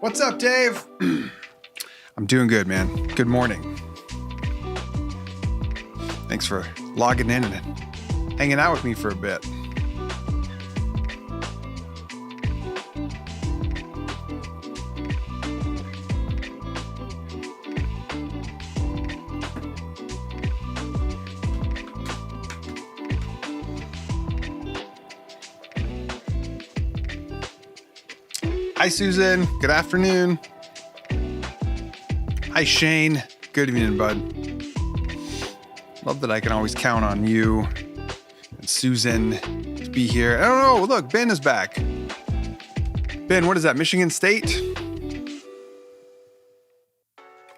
What's up, Dave? I'm doing good, man. Good morning. Thanks for logging in and hanging out with me for a bit. Hi, Susan. Good afternoon. Hi, Shane. Good evening, bud. Love that I can always count on you and Susan to be here. I don't know. Look, Ben is back. Ben, what is that? Michigan State?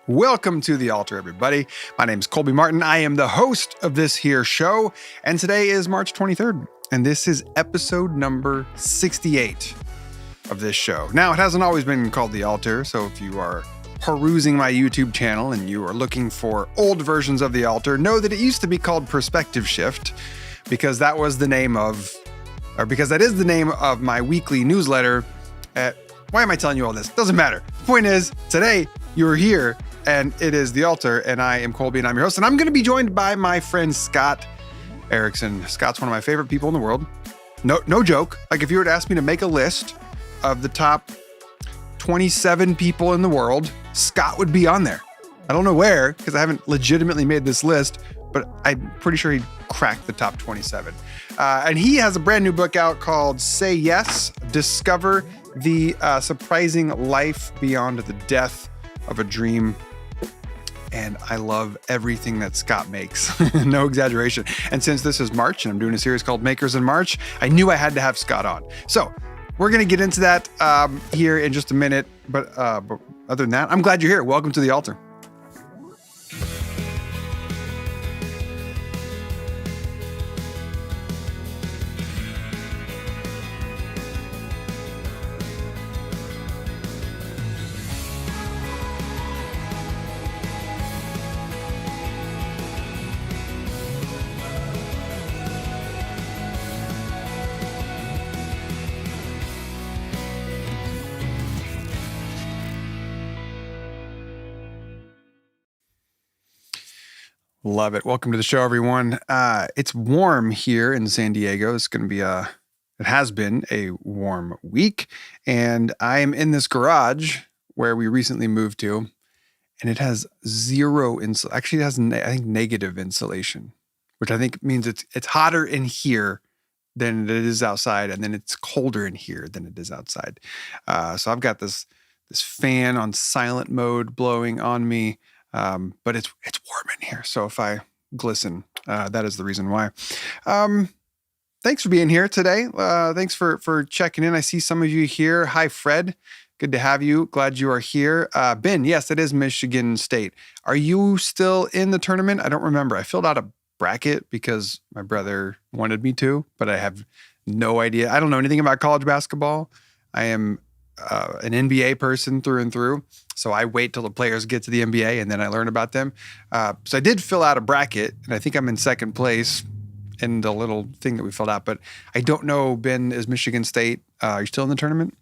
Welcome to the altar, everybody. My name is Colby Martin. I am the host of this here show, and today is March 23rd, and this is episode number 68. Of this show. Now, it hasn't always been called The Altar, so if you are perusing my YouTube channel and you are looking for old versions of The Altar, know that it used to be called Perspective Shift because that was the name of, or because that is the name of my weekly newsletter. Why am I telling you all this? Doesn't matter. The point is, today you're here and it is The Altar, and I am Colby and I'm your host, and I'm going to be joined by my friend Scott Erickson. Scott's one of my favorite people in the world. No joke. Like, if you were to ask me to make a list of the top 27 people in the world, Scott would be on there. I don't know where, because I haven't legitimately made this list, but I'm pretty sure he'd crack the top 27. And he has a brand new book out called Say Yes, Discover the Surprising Life Beyond the Death of a Dream. And I love everything that Scott makes. No exaggeration. And since this is March and I'm doing a series called Makers in March, I knew I had to have Scott on. So we're going to get into that here in just a minute. But other than that, I'm glad you're here. Welcome to the altar. Love it. Welcome to the show, everyone. It's warm here in San Diego. It's going to be it has been a warm week, and I am in this garage where we recently moved to, and it has zero actually it has I think negative insulation, which I think means it's hotter in here than it is outside, and then it's colder in here than it is outside. So I've got this fan on silent mode blowing on me. But it's warm in here. So if I glisten, that is the reason why. Thanks for being here today. Thanks for checking in. I see some of you here. Hi, Fred. Good to have you. Glad you are here. Ben, yes, it is Michigan State. Are you still in the tournament? I don't remember. I filled out a bracket because my brother wanted me to, but I have no idea. I don't know anything about college basketball. I am an NBA person through and through. So I wait till the players get to the NBA and then I learn about them. So I did fill out a bracket, and I think I'm in second place. in the little thing that we filled out. But I don't know, Ben, is Michigan State, are you still in the tournament?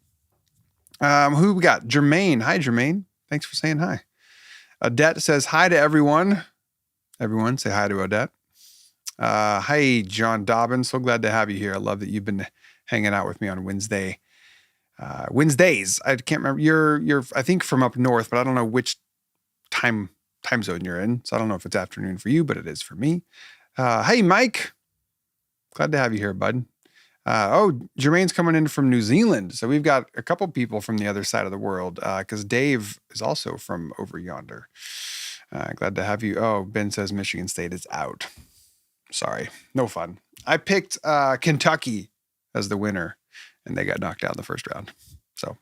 Who we got? Jermaine. Hi, Jermaine. Thanks for saying hi. Odette says hi to everyone. Everyone say hi to Odette. Hi, John Dobbin. So glad to have you here. I love that you've been hanging out with me on Wednesdays. I can't remember. You're I think from up north, but I don't know which time zone you're in. So I don't know if it's afternoon for you, but it is for me. Hey, Mike. Glad to have you here, bud. Jermaine's coming in from New Zealand. So we've got a couple people from the other side of the world because Dave is also from over yonder. Glad to have you. Oh, Ben says Michigan State is out. Sorry. No fun. I picked Kentucky as the winner, and they got knocked out in the first round. So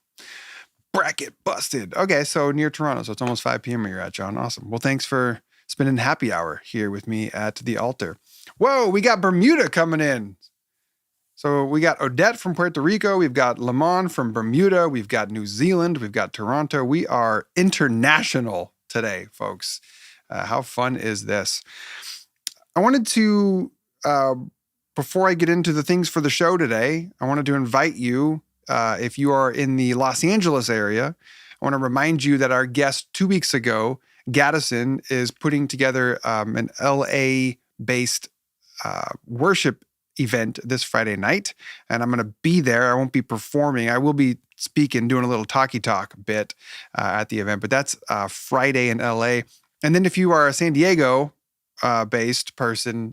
bracket busted. Okay, so near Toronto. So it's almost 5 p.m. where you're at, John. Awesome. Well, thanks for spending happy hour here with me at the altar. Whoa, we got Bermuda coming in. So we got Odette from Puerto Rico. We've got Lamont from Bermuda. We've got New Zealand. We've got Toronto. We are international today, folks. How fun is this? I wanted to, before I get into the things for the show today, I wanted to invite you, if you are in the Los Angeles area, I want to remind you that our guest 2 weeks ago, Gaddison, is putting together an LA-based worship event this Friday night, and I'm going to be there. I won't be performing. I will be speaking, doing a little talk bit at the event, but that's Friday in LA. And then if you are a San Diego based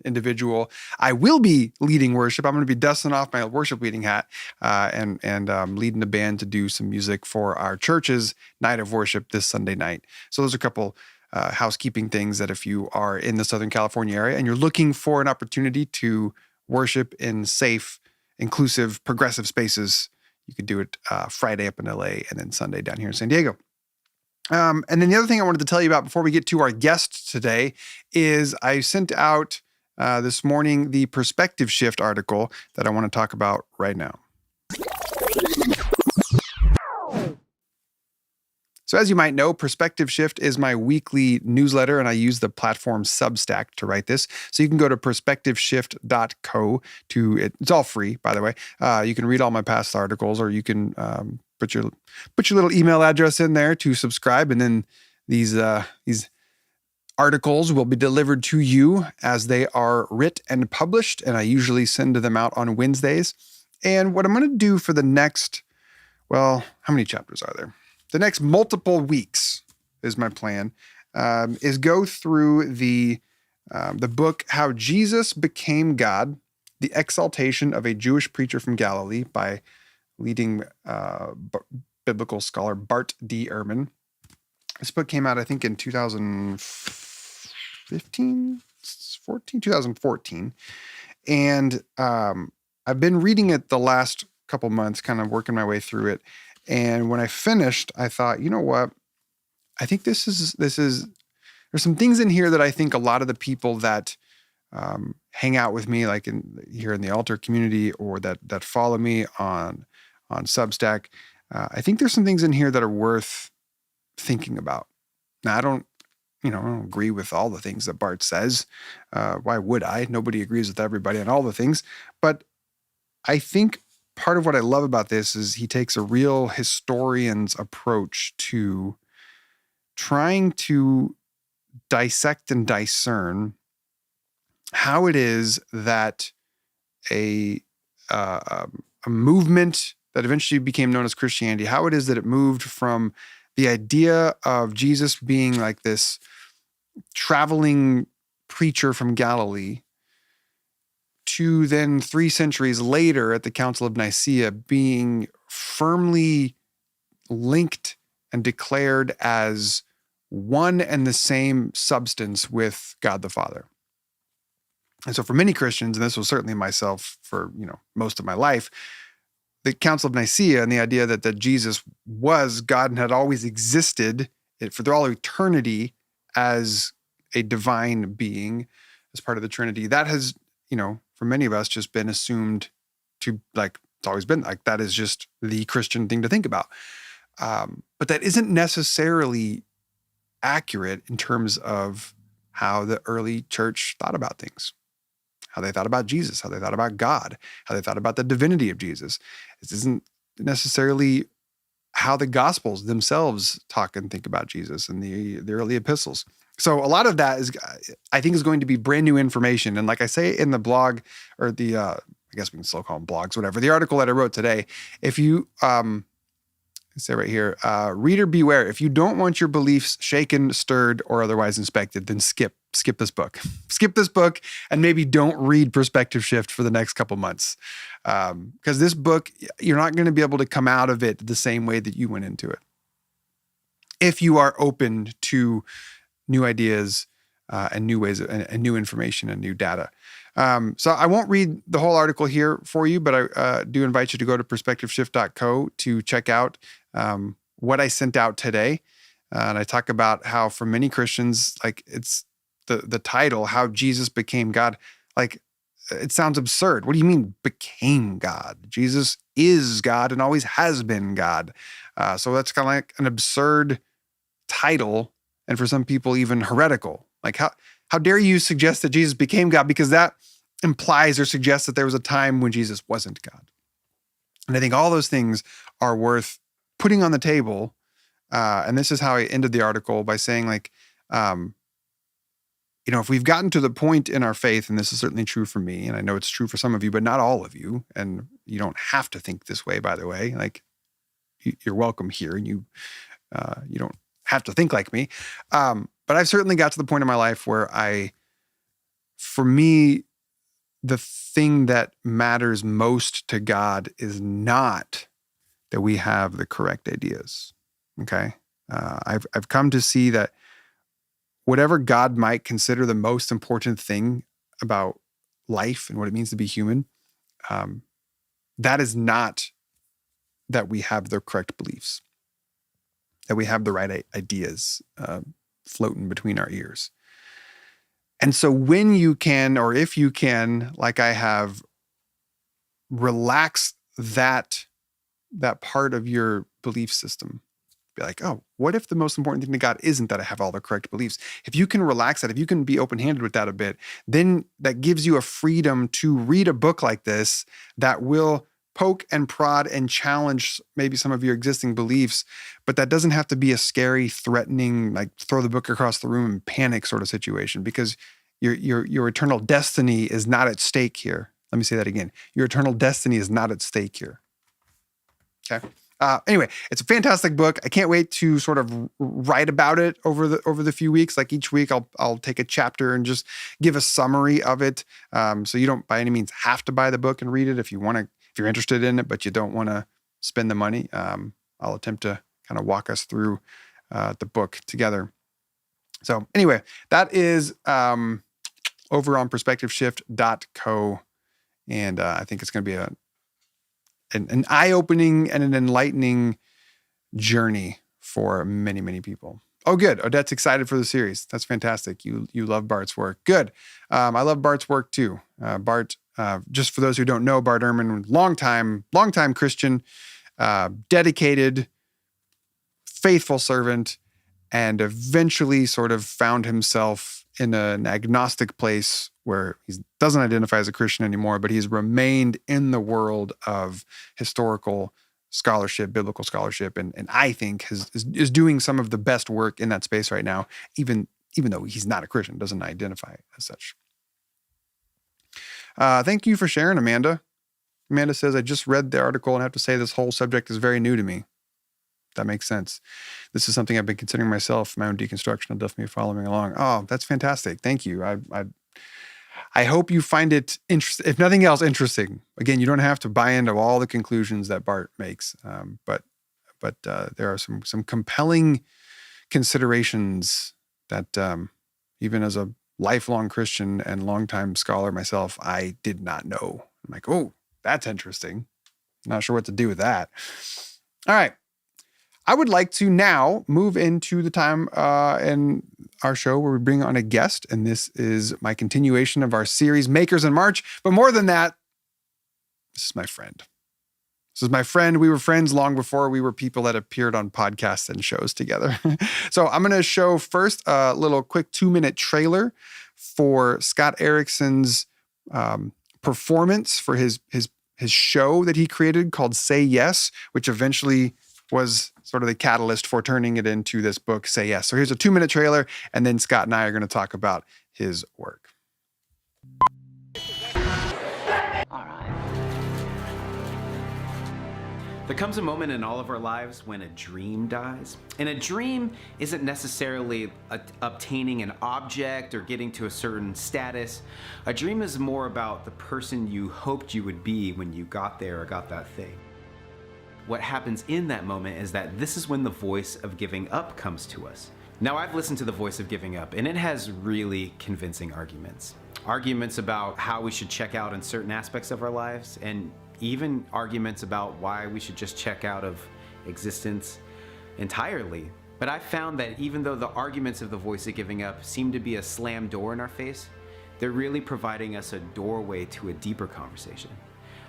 individual, I will be leading worship. I'm going to be dusting off my worship leading hat and leading the band to do some music for our church's night of worship this Sunday night. So those are a couple housekeeping things that if you are in the Southern California area and you're looking for an opportunity to worship in safe, inclusive, progressive spaces, you could do it Friday up in LA and then Sunday down here in San Diego. And then the other thing I wanted to tell you about before we get to our guest today is I sent out this morning the Perspective Shift article that I want to talk about right now. So as you might know, Perspective Shift is my weekly newsletter, and I use the platform Substack to write this. So you can go to perspectiveshift.co it's all free, by the way. You can read all my past articles, or you can put your little email address in there to subscribe, and then these articles will be delivered to you as they are writ and published, and I usually send them out on Wednesdays. And what I'm going to do for the next, how many chapters are there? The next multiple weeks is my plan, is go through the book, How Jesus Became God, The Exaltation of a Jewish Preacher from Galilee by leading biblical scholar Bart D. Ehrman. This book came out, I think, in 2014. And I've been reading it the last couple months, kind of working my way through it. And when I finished, I thought, you know what? I think this is there's some things in here that I think a lot of the people that hang out with me, like here in the altar community, or that follow me on Substack, I think there's some things in here that are worth thinking about. Now, I don't agree with all the things that Bart says. Why would I? Nobody agrees with everybody on all the things. But I think part of what I love about this is he takes a real historian's approach to trying to dissect and discern how it is that a movement that eventually became known as Christianity, how it is that it moved from the idea of Jesus being like this traveling preacher from Galilee to then 3 centuries later at the Council of Nicaea being firmly linked and declared as one and the same substance with God the Father. And so for many Christians, and this was certainly myself for most of my life, the Council of Nicaea and the idea that Jesus was God and had always existed for all eternity as a divine being, as part of the Trinity, that has, for many of us, just been assumed to, like, it's always been like that is just the Christian thing to think about. But that isn't necessarily accurate in terms of how the early church thought about things. how they thought about Jesus, how they thought about God, how they thought about the divinity of Jesus. This isn't necessarily how the Gospels themselves talk and think about Jesus and the early epistles. So a lot of that I think is going to be brand new information. And like I say in the blog, or the, I guess we can still call them blogs, whatever, the article that I wrote today, if you, say right here, reader beware. If you don't want your beliefs shaken, stirred, or otherwise inspected, then skip this book. Skip this book and maybe don't read Perspective Shift for the next couple months. Because this book, you're not going to be able to come out of it the same way that you went into it. If you are open to new ideas and new ways and new information and new data. So I won't read the whole article here for you, but I do invite you to go to perspectiveshift.co to check out what I sent out today. And I talk about how for many Christians, like it's the title, How Jesus Became God. Like it sounds absurd. What do you mean became God? Jesus is God and always has been God. So that's kind of like an absurd title. And for some people, even heretical. Like how dare you suggest that Jesus became God? Because that implies or suggests that there was a time when Jesus wasn't God. And I think all those things are worth putting on the table. And this is how I ended the article by saying, like, if we've gotten to the point in our faith, and this is certainly true for me, and I know it's true for some of you, but not all of you, and you don't have to think this way, by the way, like you're welcome here, and you don't have to think like me. But I've certainly got to the point in my life where for me, the thing that matters most to God is not that we have the correct ideas. Okay. I've come to see that whatever God might consider the most important thing about life and what it means to be human, that is not that we have the correct beliefs, that we have the right ideas floating between our ears. And so when you can, or if you can, like I have, relax that part of your belief system. Be like, oh, what if the most important thing to God isn't that I have all the correct beliefs? If you can relax that, if you can be open-handed with that a bit, then that gives you a freedom to read a book like this that will poke and prod and challenge maybe some of your existing beliefs, but that doesn't have to be a scary, threatening, like throw the book across the room and panic sort of situation, because your eternal destiny is not at stake here. Let me say that again. Your eternal destiny is not at stake here. Okay. Anyway, it's a fantastic book. I can't wait to sort of write about it over the few weeks. Like each week, I'll take a chapter and just give a summary of it. So you don't by any means have to buy the book and read it if you're interested in it, but you don't want to spend the money. I'll attempt to kind of walk us through the book together. So anyway, that is over on perspectiveshift.co. And I think it's going to be an eye-opening and an enlightening journey for many, many people. Oh, good. Odette's excited for the series. That's fantastic. You love Bart's work. Good. I love Bart's work too. Bart, just for those who don't know, Bart Ehrman, longtime Christian, dedicated, faithful servant, and eventually sort of found himself in an agnostic place where he doesn't identify as a Christian anymore, but he's remained in the world of historical scholarship, biblical scholarship, and I think is doing some of the best work in that space right now, even though he's not a Christian, doesn't identify as such. Thank you for sharing, Amanda. Amanda says, I just read the article and have to say this whole subject is very new to me. That makes sense. This is something I've been considering myself, my own deconstruction. I'll definitely be following along. Oh, that's fantastic. Thank you. I hope you find it interesting, if nothing else, interesting. Again, you don't have to buy into all the conclusions that Bart makes, but there are some compelling considerations that even as a lifelong Christian and longtime scholar myself, I did not know. I'm like, oh, that's interesting. Not sure what to do with that. All right. I would like to now move into the time in our show where we bring on a guest, and this is my continuation of our series, Makers in March. But more than that, this is my friend. This is my friend. We were friends long before we were people that appeared on podcasts and shows together. So I'm going to show first a little quick 2-minute trailer for Scott Erickson's performance for his show that he created called Say Yes, which eventually was sort of the catalyst for turning it into this book, Say Yes. So here's a 2-minute trailer, and then Scott and I are going to talk about his work. All right. There comes a moment in all of our lives when a dream dies. And a dream isn't necessarily obtaining an object or getting to a certain status. A dream is more about the person you hoped you would be when you got there or got that thing. What happens in that moment is that this is when the voice of giving up comes to us. Now, I've listened to the voice of giving up, and it has really convincing arguments. Arguments about how we should check out in certain aspects of our lives, and even arguments about why we should just check out of existence entirely. But I found that even though the arguments of the voice of giving up seem to be a slam door in our face, they're really providing us a doorway to a deeper conversation.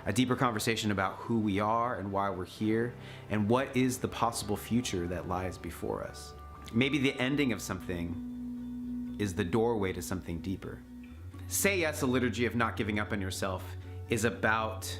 A deeper conversation about who we are and why we're here, and what is the possible future that lies before us. Maybe the ending of something is the doorway to something deeper. Say Yes, a liturgy of not giving up on yourself, is about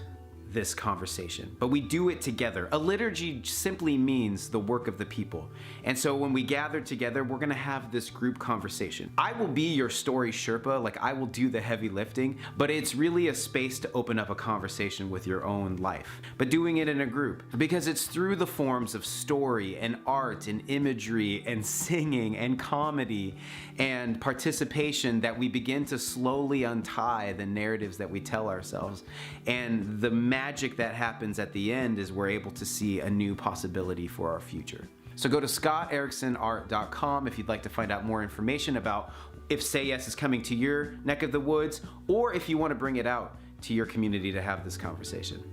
this conversation, but we do it together. A liturgy simply means the work of the people. And so when we gather together, we're gonna have this group conversation. I will be your story Sherpa, like I will do the heavy lifting, but it's really a space to open up a conversation with your own life, but doing it in a group, because it's through the forms of story and art and imagery and singing and comedy and participation that we begin to slowly untie the narratives that we tell ourselves. And the magic that happens at the end is we're able to see a new possibility for our future. So go to scottericksonart.com if you'd like to find out more information about if Say Yes is coming to your neck of the woods, or if you want to bring it out to your community to have this conversation.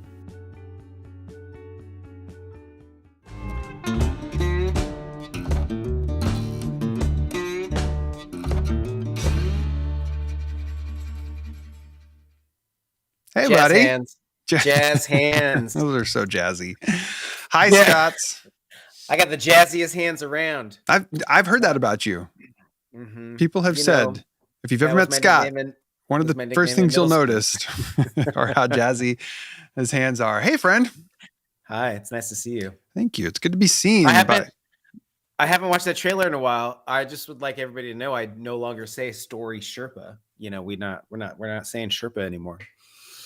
Hey, jazz buddy. Hands. Jazz hands. Those are so jazzy. Hi, Scott. I got the jazziest hands around. I've heard that about you. Mm-hmm. People have said, if you've ever met Scott, one of the first things you'll notice are how jazzy his hands are. Hey, friend. Hi, it's nice to see you. Thank you. It's good to be seen. I haven't watched that trailer in a while. I just would like everybody to know I no longer say story Sherpa. You know, we're not saying Sherpa anymore.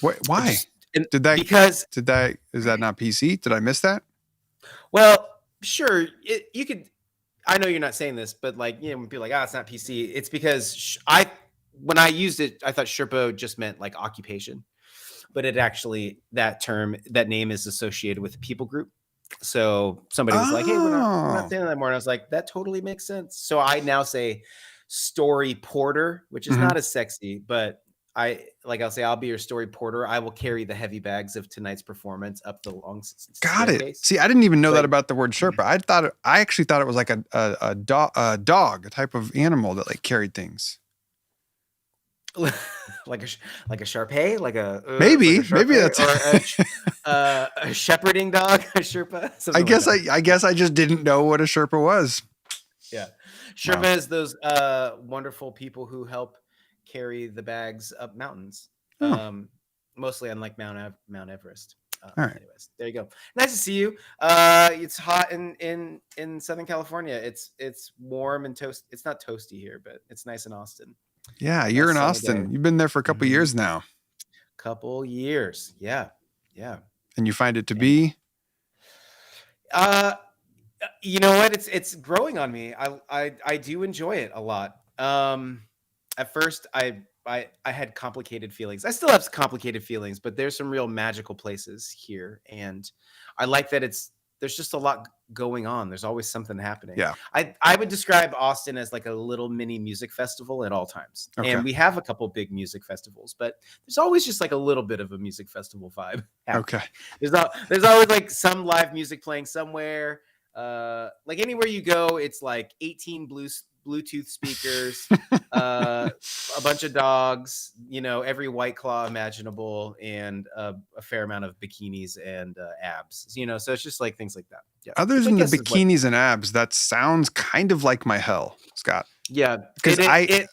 Why? Is that not PC? Did I miss that? Well, sure. You could. I know you're not saying this, but like, you know, when people are like, it's not PC. It's because when I used it, I thought Sherpa just meant like occupation, but it actually, that name is associated with a people group. So somebody was like, hey, we're not saying that anymore. And I was like, that totally makes sense. So I now say story porter, which is not as sexy, but I'll say, I'll be your story porter. I will carry the heavy bags of tonight's performance up the long staircase. Got it. See, I didn't even know that about the word Sherpa. I actually thought it was like a dog, a type of animal that like carried things. like a Sharpei, maybe that's a shepherding dog, a Sherpa. I guess I just didn't know what a Sherpa was. Yeah, Sherpa is those wonderful people who help carry the bags up mountains, mostly unlike Mount Everest. All right. Anyways, there you go. Nice to see you. It's hot in Southern California. It's warm and toast. It's not toasty here, but it's nice in Austin. Yeah, you're in Austin. You've been there for a couple years now. Couple years, yeah. And you find it to be? You know what? It's growing on me. I do enjoy it a lot. At first, I had complicated feelings. I still have complicated feelings, but there's some real magical places here, and I like that there's just a lot going on. There's always something happening. Yeah. I would describe Austin as like a little mini music festival at all times. Okay. And we have a couple big music festivals, but there's always just like a little bit of a music festival vibe happening. Okay. There's always like some live music playing somewhere. Like anywhere you go, it's like 18 Bluetooth speakers, a bunch of dogs, every White Claw imaginable, and a fair amount of bikinis and abs, so it's just like things like that. Yeah. Other than the bikinis and abs, that sounds kind of like my hell, Scott. Yeah. Because I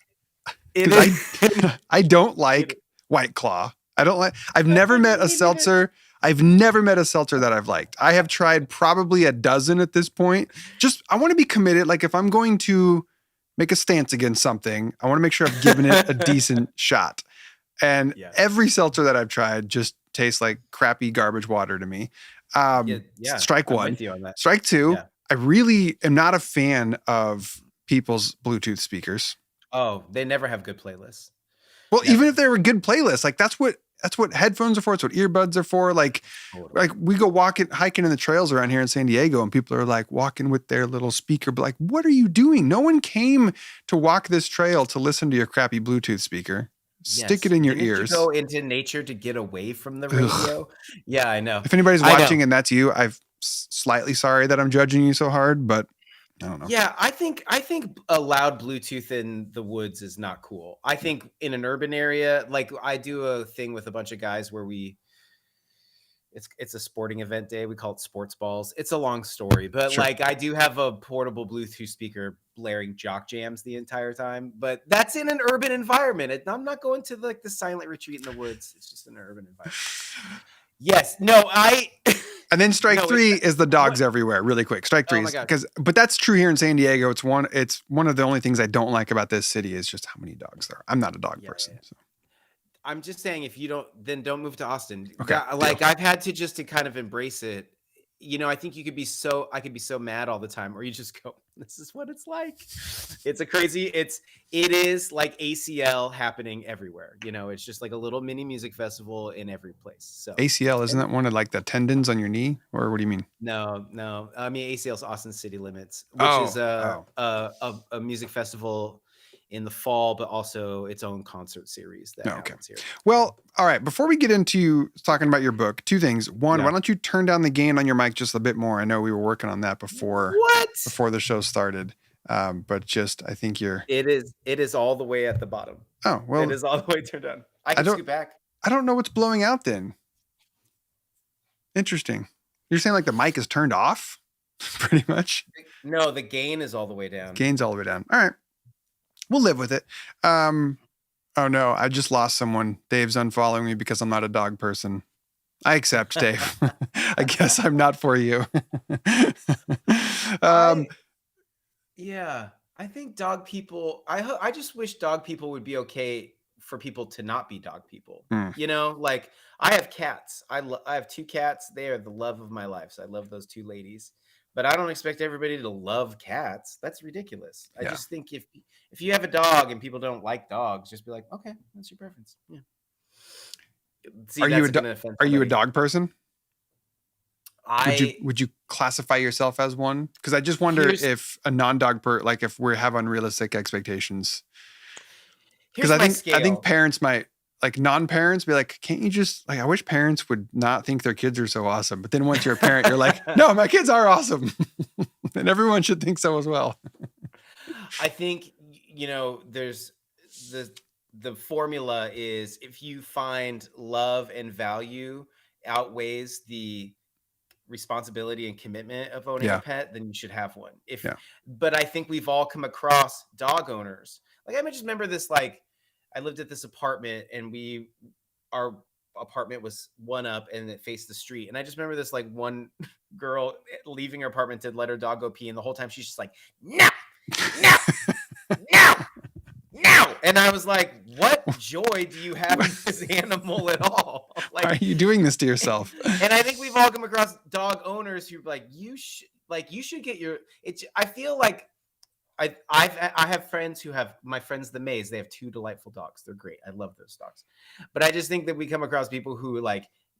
don't like White Claw. I've never met a seltzer. I've never met a seltzer that I've liked. I have tried probably a dozen at this point. I want to be committed. Like if I'm going to make a stance against something, I want to make sure I've given it a decent shot. And every seltzer that I've tried just tastes like crappy garbage water to me. Strike one. With you on that. Strike two. Yeah. I really am not a fan of people's Bluetooth speakers. Oh, they never have good playlists. Well, even if they were good playlists, like that's what headphones are for. It's what earbuds are for. Like we go hiking in the trails around here in San Diego, and people are like walking with their little speaker. But like, what are you doing? No one came to walk this trail to listen to your crappy Bluetooth speaker. Stick it in your ears. You go into nature to get away from the radio. Yeah, I know. If anybody's watching and that's you, I'm slightly sorry that I'm judging you so hard, but I don't know. Yeah, I think a loud Bluetooth in the woods is not cool. I think in an urban area, like I do a thing with a bunch of guys where it's a sporting event day. We call it sports balls. It's a long story, but like I do have a portable Bluetooth speaker blaring jock jams the entire time, but that's in an urban environment. I'm not going to like the silent retreat in the woods. It's just an urban environment. Yes. No, And then strike three is the dogs everywhere. Really quick, strike three but that's true here in San Diego. It's one of the only things I don't like about this city is just how many dogs there are. I'm not a dog person. So. I'm just saying, if you don't move to Austin. Okay. I've had to kind of embrace it. I think I could be so mad all the time, or you just go, this is what it's like. It is like ACL happening everywhere. It's just like a little mini music festival in every place. So ACL, isn't that one of like the tendons on your knee, or what do you mean? No. I mean, ACL is Austin City Limits, which is a music festival in the fall, but also its own concert series that happens here. Well, all right. Before we get into talking about your book, two things. One, why don't you turn down the gain on your mic just a bit more? I know we were working on that before the show started. But I think it is all the way at the bottom. Oh, well, it is all the way turned down. I can scoot back. I don't know what's blowing out then. Interesting. You're saying like the mic is turned off pretty much? No, the gain is all the way down. Gain's all the way down. All right. We'll live with it. Oh no, I just lost someone. Dave's unfollowing me because I'm not a dog person. I accept, Dave. I guess I'm not for you. I think dog people, I just wish dog people would be okay for people to not be dog people. Like I have cats. I have two cats. They are the love of my life. So I love those two ladies. But I don't expect everybody to love cats. That's ridiculous. I just think if you have a dog and people don't like dogs, just be like, okay, that's your preference. Yeah. See, are you a dog person? Would you classify yourself as one? Because I just wonder if a non-dog if we have unrealistic expectations. Because I think parents might, like non-parents, be like, can't you just I wish parents would not think their kids are so awesome. But then once you're a parent, you're like, no, my kids are awesome. And everyone should think so as well. I think, there's the formula is if you find love and value outweighs the responsibility and commitment of owning a pet, then you should have one. But I think we've all come across dog owners. Like I just remember this, I lived at this apartment and our apartment was one up and it faced the street. And I just remember this one girl leaving her apartment to let her dog go pee. And the whole time she's just like, no. And I was like, what joy do you have in this animal at all? Why are you doing this to yourself? And I think we've all come across dog owners who are like, you should get your, I feel like I have friends who have, my friends, the Mays, they have two delightful dogs. They're great. I love those dogs. But I just think that we come across people who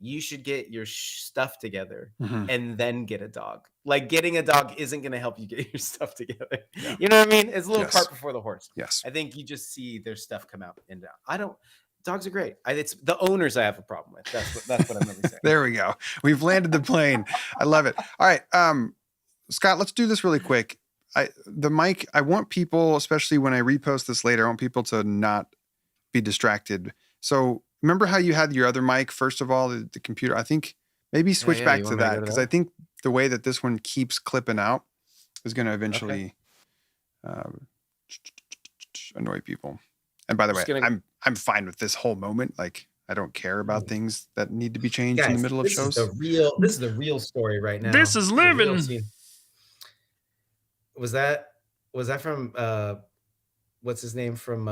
you should get your stuff together and then get a dog. Like getting a dog isn't going to help you get your stuff together. Yeah. You know what I mean? It's a little cart before the horse. Yes. I think you just see their stuff come out and down. Dogs are great. It's the owners I have a problem with. That's what I'm really saying. There we go. We've landed the plane. I love it. All right. Scott, let's do this really quick. The mic, I want people, especially when I repost this later, I want people to not be distracted. So remember how you had your other mic, first of all, the computer, I think maybe switch back to that. Because I think the way that this one keeps clipping out is going to eventually annoy people. And by the way, I'm fine with this whole moment. Like, I don't care about things that need to be changed in the Guys, middle of this shows. is the real story right now. This is a real living. scene. Was that from what's his name from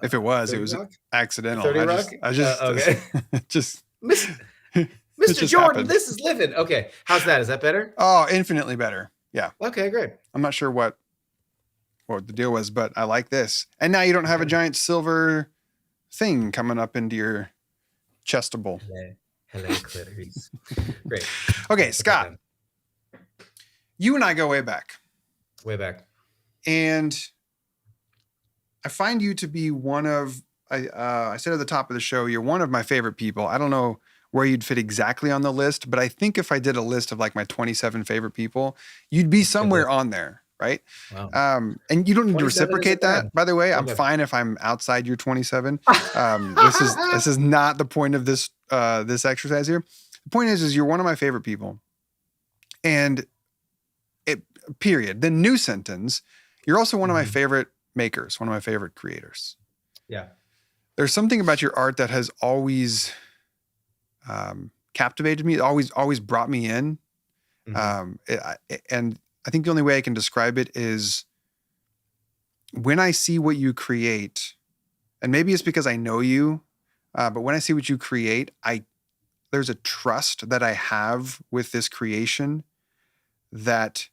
If it was, 30 it was Rock? accidental. 30 Rock? I just, Okay. just, Mr. it just Jordan, happened. this is living. Okay. How's that? Is that better? Oh, infinitely better. Yeah. Okay, great. I'm not sure what the deal was, but I like this. And now you don't have a giant silver thing coming up into your chestable. Hello, clitoris. Great. Okay, Scott, you and I go way back. Way back. And I find you to be one of, I said at the top of the show, you're one of my favorite people. I don't know where you'd fit exactly on the list, but I think if I did a list of like my 27 favorite people, you'd be somewhere on there, right? Wow. And you don't need to reciprocate that, by the way. I'm fine if I'm outside your 27. This is not the point of this this exercise here. The point is you're one of my favorite people. And period. The new sentence, you're also one of my favorite makers, one of my favorite creators. Yeah. There's something about your art that has always captivated me, always brought me in. And I think the only way I can describe it is when I see what you create, and maybe it's because I know you, but when I see what you create, there's a trust that I have with this creation that,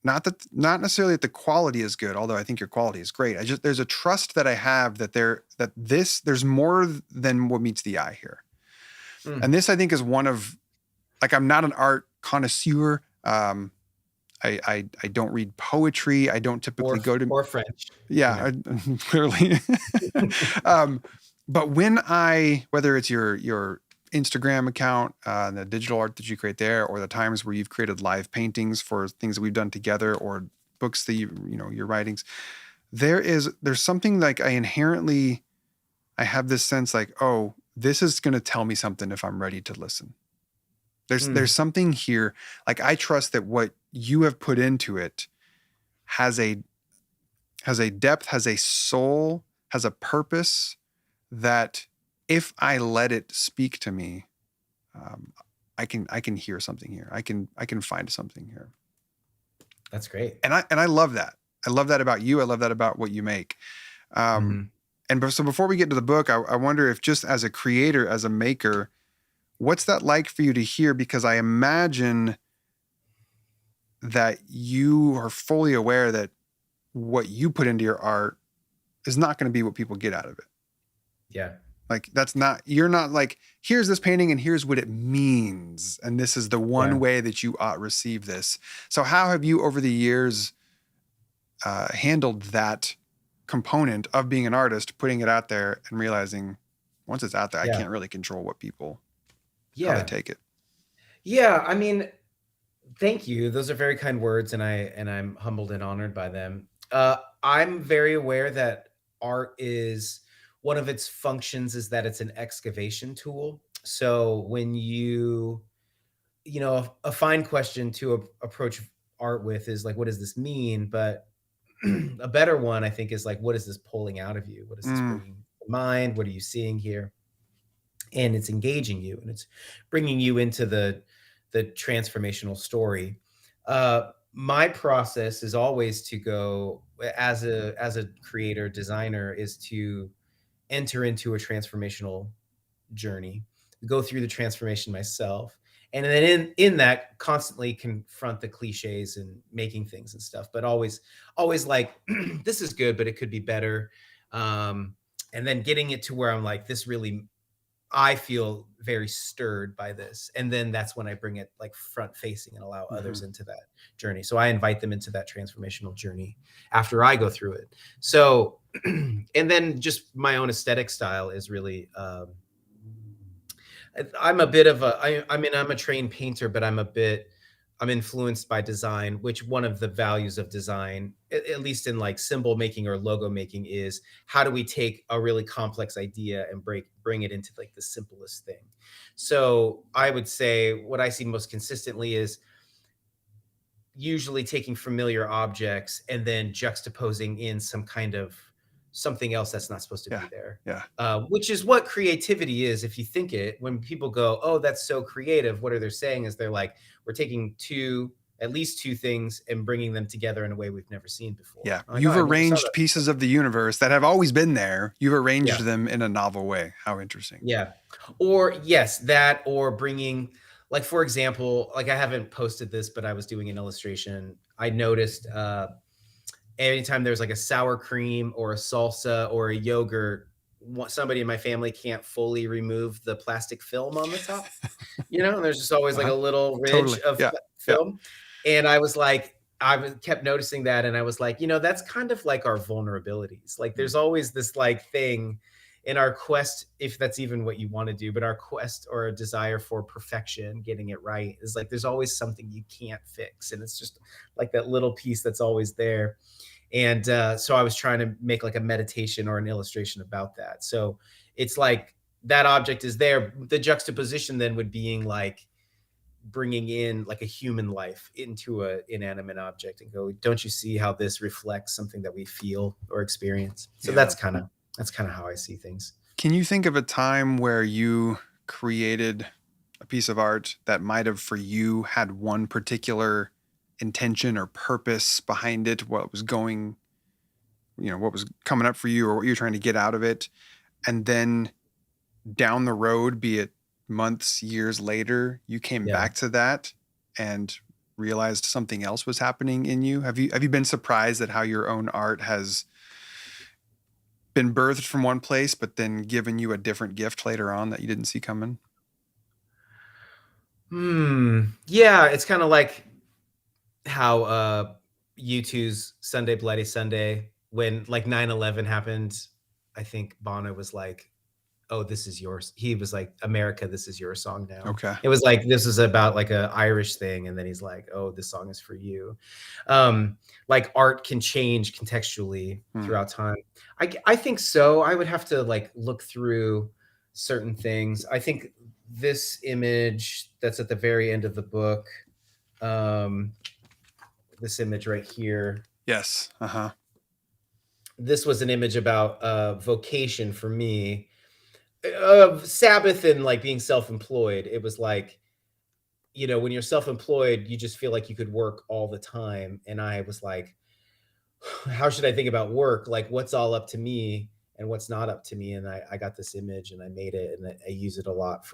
not necessarily that the quality is good, although I think your quality is great. There's a trust that I have that there's more than what meets the eye here. And this, I think, is one of, like, I'm not an art connoisseur. I don't read poetry. I don't typically go to or French. Yeah, clearly. But whether it's your Instagram account, the digital art that you create there, or the times where you've created live paintings for things that we've done together, or books that your writings, there's something like I have this sense like, oh, this is going to tell me something if I'm ready to listen. There's something here. Like, I trust that what you have put into it has a depth, has a soul, has a purpose that if I let it speak to me, I can hear something here. I can find something here. That's great. And I love that. I love that about you. I love that about what you make. And so before we get to the book, I wonder if, just as a creator, as a maker, what's that like for you to hear? Because I imagine that you are fully aware that what you put into your art is not going to be what people get out of it. Yeah. Like, you're not like, here's this painting and here's what it means. And this is the one way that you ought receive this. So how have you over the years handled that component of being an artist, putting it out there and realizing once it's out there, I can't really control what people, how they take it. Yeah. I mean, thank you. Those are very kind words. And I'm humbled and honored by them. I'm very aware that art is, one of its functions is that it's an excavation tool. So when a fine question to approach art with is like, what does this mean? But a better one, I think, is like, what is this pulling out of you? What is this bringing to mind? What are you seeing here? And it's engaging you, and it's bringing you into the transformational story. My process is always to go, as a creator, designer, is to enter into a transformational journey, go through the transformation myself. And then in that, constantly confront the cliches and making things and stuff, but always like, this is good, but it could be better. And then getting it to where I'm like, this really, I feel very stirred by this. And then that's when I bring it like front facing and allow others into that journey. So I invite them into that transformational journey after I go through it. So, and then just my own aesthetic style is really, I'm a bit of I'm a trained painter, but I'm influenced by design, which one of the values of design, at least in like symbol making or logo making, is how do we take a really complex idea and bring it into like the simplest thing. So I would say what I see most consistently is usually taking familiar objects and then juxtaposing in some kind of something else that's not supposed to Yeah. be there. Yeah. Which is what creativity is. If you think it, when people go, oh, that's so creative, what are they saying is they're like, we're taking at least two things and bringing them together in a way we've never seen before. Yeah. I'm like, You've oh, I never saw arranged that. pieces of the universe that have always been there. You've arranged Yeah. them in a novel way. How interesting. Yeah. Or yes, that, or bringing, like, for example, like I haven't posted this, but I was doing an illustration. I noticed anytime there's like a sour cream or a salsa or a yogurt, somebody in my family can't fully remove the plastic film on the top, and there's just always like a little ridge of film. And I was like, kept noticing that. And I was like, that's kind of like our vulnerabilities. Like there's always this like thing in our quest, if that's even what you want to do, but our quest or a desire for perfection, getting it right, is like, there's always something you can't fix. And it's just like that little piece that's always there. And so I was trying to make like a meditation or an illustration about that. So it's like that object is there. The juxtaposition then would being like bringing in like a human life into an inanimate object and go, don't you see how this reflects something that we feel or experience? So that's kind of how I see things. Can you think of a time where you created a piece of art that might have for you had one particular intention or purpose behind it, what was going, what was coming up for you or what you're trying to get out of it, and then down the road, be it months, years later, you came back to that and realized something else was happening in you? Have you been surprised at how your own art has been birthed from one place, but then given you a different gift later on that you didn't see coming? Yeah, it's kind of like how U2's Sunday Bloody Sunday, when like 9/11 happened, I think Bono was like, oh, this is yours. He was like, America, this is your song now. Okay. It was like, this is about like a Irish thing. And then he's like, oh, this song is for you. Like art can change contextually throughout time. I think so. I would have to like look through certain things. I think this image that's at the very end of the book, this image right here. Yes. This was an image about vocation for me, of Sabbath and like being self-employed. It was like, when you're self-employed, you just feel like you could work all the time. And I was like, how should I think about work? Like what's all up to me and what's not up to me? And I got this image and I made it, and I use it a lot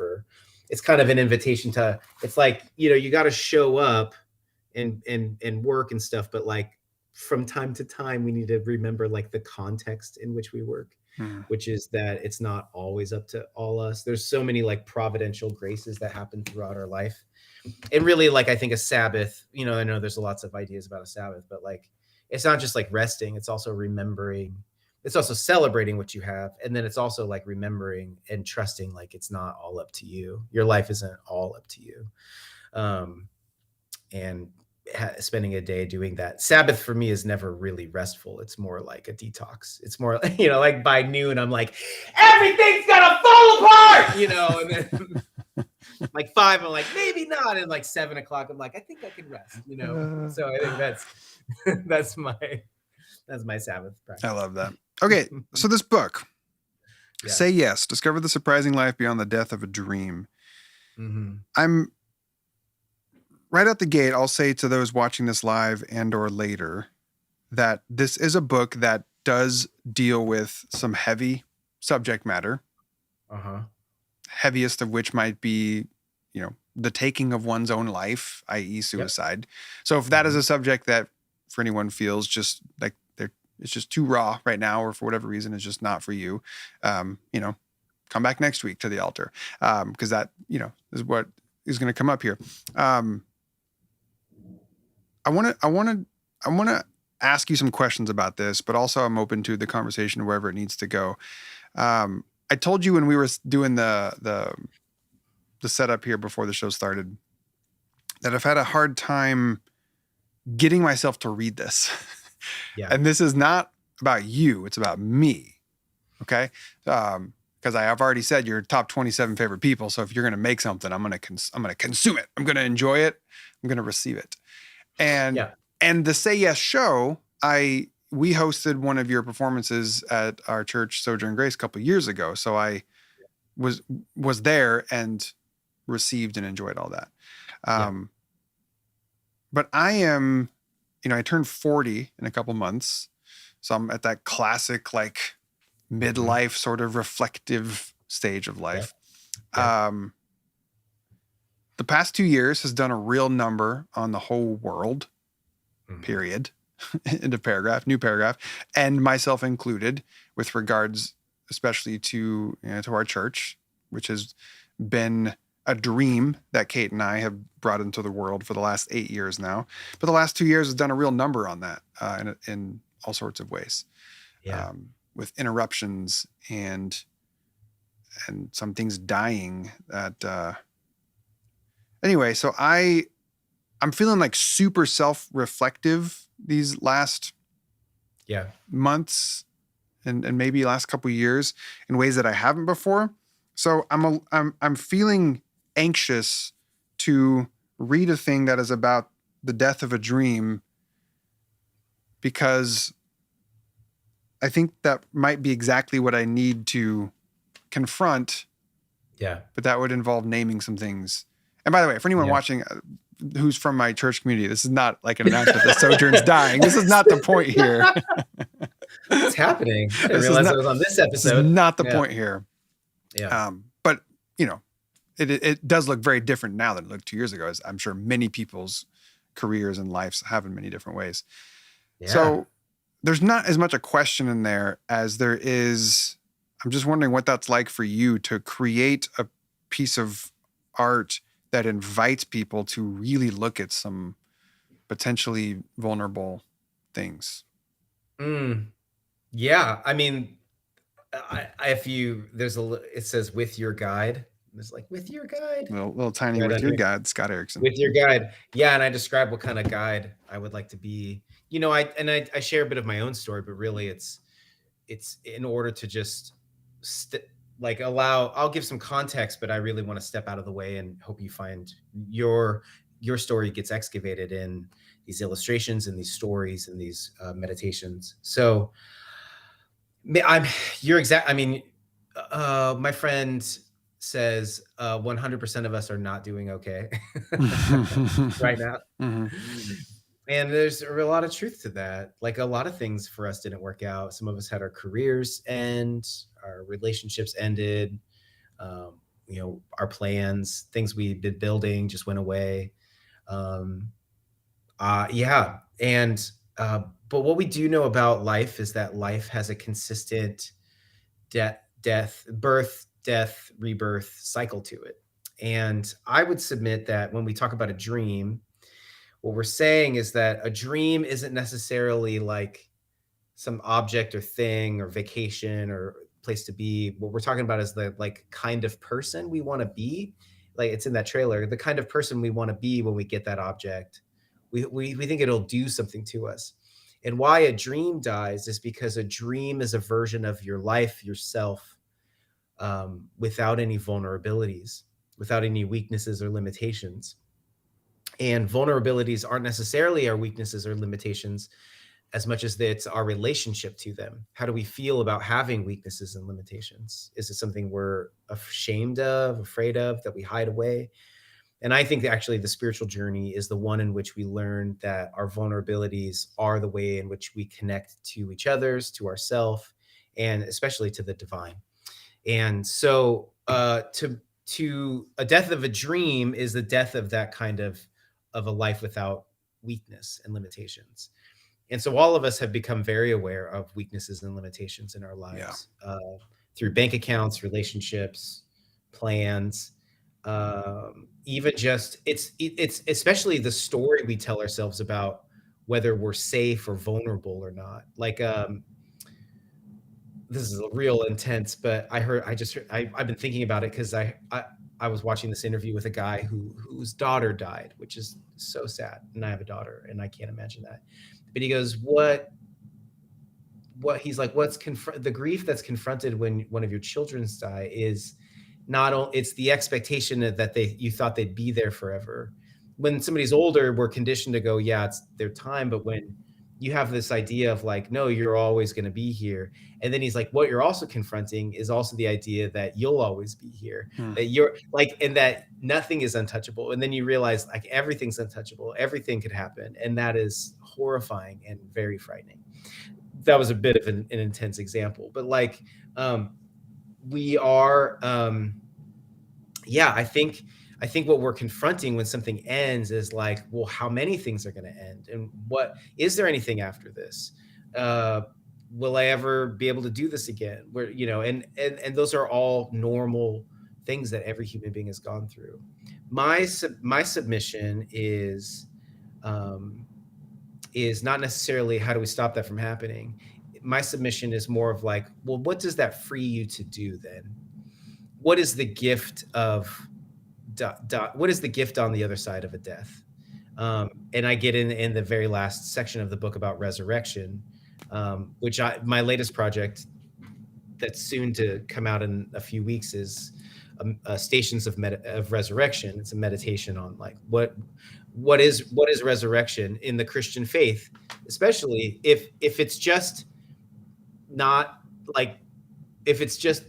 it's kind of an invitation to, it's like, you got to show up and work and stuff. But like from time to time, we need to remember like the context in which we work. Which is that it's not always up to all us. There's so many like providential graces that happen throughout our life. And really, like, I think a Sabbath, I know there's lots of ideas about a Sabbath, but like, it's not just like resting. It's also remembering. It's also celebrating what you have. And then it's also like remembering and trusting, like, it's not all up to you. Your life isn't all up to you. And spending a day doing that. Sabbath for me is never really restful. It's more like a detox. It's more, like by noon, I'm like, everything's gonna fall apart, and then like 5, I'm like, maybe not. And like 7 o'clock, I'm like, I think I can rest, So I think that's my Sabbath practice. I love that. Okay. So this book, Say Yes, Discover the Surprising Life Beyond the Death of a Dream. I'm right out the gate, I'll say to those watching this live and or later that this is a book that does deal with some heavy subject matter. Heaviest of which might be, the taking of one's own life, i.e. suicide. So if that is a subject that for anyone feels just like it's just too raw right now, or for whatever reason, it's just not for you, come back next week to the altar. Because that, is what is going to come up here. I want to ask you some questions about this, but also I'm open to the conversation wherever it needs to go. I told you when we were doing the setup here before the show started that I've had a hard time getting myself to read this. And this is not about you, it's about me. Okay? Because I have already said you're top 27 favorite people. So if you're going to make something, I'm going to consume it. I'm going to enjoy it. I'm going to receive it. And the Say Yes show, we hosted one of your performances at our church, Sojourn Grace, a couple of years ago. So I was there and received and enjoyed all that. But I am, I turned 40 in a couple months. So I'm at that classic, like midlife sort of reflective stage of life. The past 2 years has done a real number on the whole world, period, into new paragraph, and myself included, with regards especially to our church, which has been a dream that Kate and I have brought into the world for the last 8 years now. But the last 2 years has done a real number on that in all sorts of ways, with interruptions and some things dying. Anyway, so I'm feeling like super self-reflective these last months and maybe last couple of years in ways that I haven't before. So I'm feeling anxious to read a thing that is about the death of a dream, because I think that might be exactly what I need to confront. Yeah. But that would involve naming some things. And by the way, for anyone watching who's from my church community, this is not like an announcement that Sojourn's dying. This is not the point here. What's happening? I didn't realize it was on this episode. This is not the point here. Yeah. But it does look very different now than it looked 2 years ago, as I'm sure many people's careers and lives have in many different ways. Yeah. So there's not as much a question in there as there is. I'm just wondering what that's like for you to create a piece of art that invites people to really look at some potentially vulnerable things. Yeah. I mean, it says with your guide. It's like with your guide. Little tiny with your guide, Scott Erickson. With your guide. Yeah. And I describe what kind of guide I would like to be. I share a bit of my own story, but really it's in order to just I'll give some context, but I really want to step out of the way and hope you find your story gets excavated in these illustrations and these stories and these meditations. So my friend says 100% of us are not doing okay right now. And there's a lot of truth to that. Like, a lot of things for us didn't work out. Some of us had our careers end, our relationships ended, our plans, things we'd been building just went away. And but what we do know about life is that life has a consistent birth, death, rebirth cycle to it. And I would submit that when we talk about a dream, what we're saying is that a dream isn't necessarily like some object or thing or vacation or place to be. What we're talking about is the kind of person we want to be. Like, it's in that trailer, the kind of person we want to be when we get that object. We think it'll do something to us. And why a dream dies is because a dream is a version of your life, yourself, without any vulnerabilities, without any weaknesses or limitations. And vulnerabilities aren't necessarily our weaknesses or limitations as much as it's our relationship to them. How do we feel about having weaknesses and limitations? Is it something we're ashamed of, afraid of, that we hide away? And I think that actually the spiritual journey is the one in which we learn that our vulnerabilities are the way in which we connect to each other's, to ourselves, and especially to the divine. And so to a death of a dream is the death of that kind of a life without weakness and limitations. And so all of us have become very aware of weaknesses and limitations in our lives, through bank accounts, relationships, plans, even just it's especially the story we tell ourselves about whether we're safe or vulnerable or not. Like, this is real intense, but I've been thinking about it because I was watching this interview with a guy whose daughter died, which is so sad. And I have a daughter and I can't imagine that. But he goes, what he's like, the grief that's confronted when one of your children die is not only, it's the expectation that you thought they'd be there forever. When somebody's older, we're conditioned to go, yeah, it's their time. But when you have this idea of like, no, you're always going to be here. And then he's like, what you're also confronting is also the idea that you'll always be here, that you're like, and that nothing is untouchable. And then you realize like everything's untouchable, everything could happen. And that is horrifying and very frightening. That was a bit of an intense example, but like, we are, I think what we're confronting when something ends is like, well, how many things are going to end? And what, is there anything after this? Will I ever be able to do this again? Where, you know, and those are all normal things that every human being has gone through. My submission is not necessarily how do we stop that from happening. My submission is more of like, well, what does that free you to do then? What is the gift of what is the gift on the other side of a death? And I get in the very last section of the book about resurrection, which my latest project that's soon to come out in a few weeks is Stations of Resurrection. It's a meditation on like what is resurrection in the Christian faith, especially if it's just not like, if it's just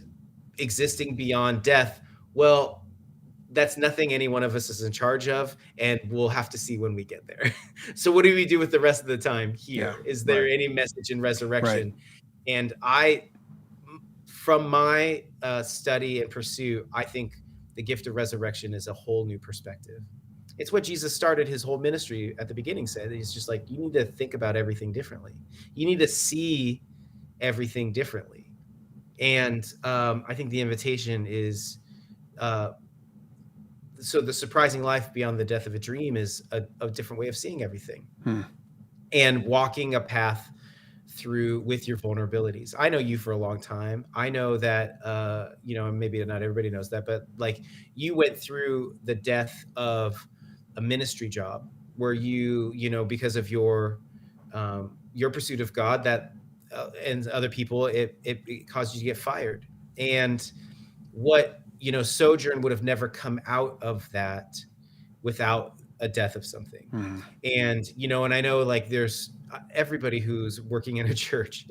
existing beyond death. Well, that's nothing any one of us is in charge of, and we'll have to see when we get there. So what do we do with the rest of the time here? Is there any message in resurrection? And from my study and pursuit, I think the gift of resurrection is a whole new perspective. It's what Jesus started his whole ministry at the beginning said. He's just like, you need to think about everything differently. You need to see everything differently. And I think the invitation is, so the surprising life beyond the death of a dream is a different way of seeing everything and walking a path through with your vulnerabilities. I know you for a long time. I know that, you know, maybe not everybody knows that, but like you went through the death of a ministry job where you know, because of your pursuit of God that, and other people, it caused you to get fired. And what, you know, Sojourn would have never come out of that without a death of something. And, you know, and I know like there's everybody who's working in a church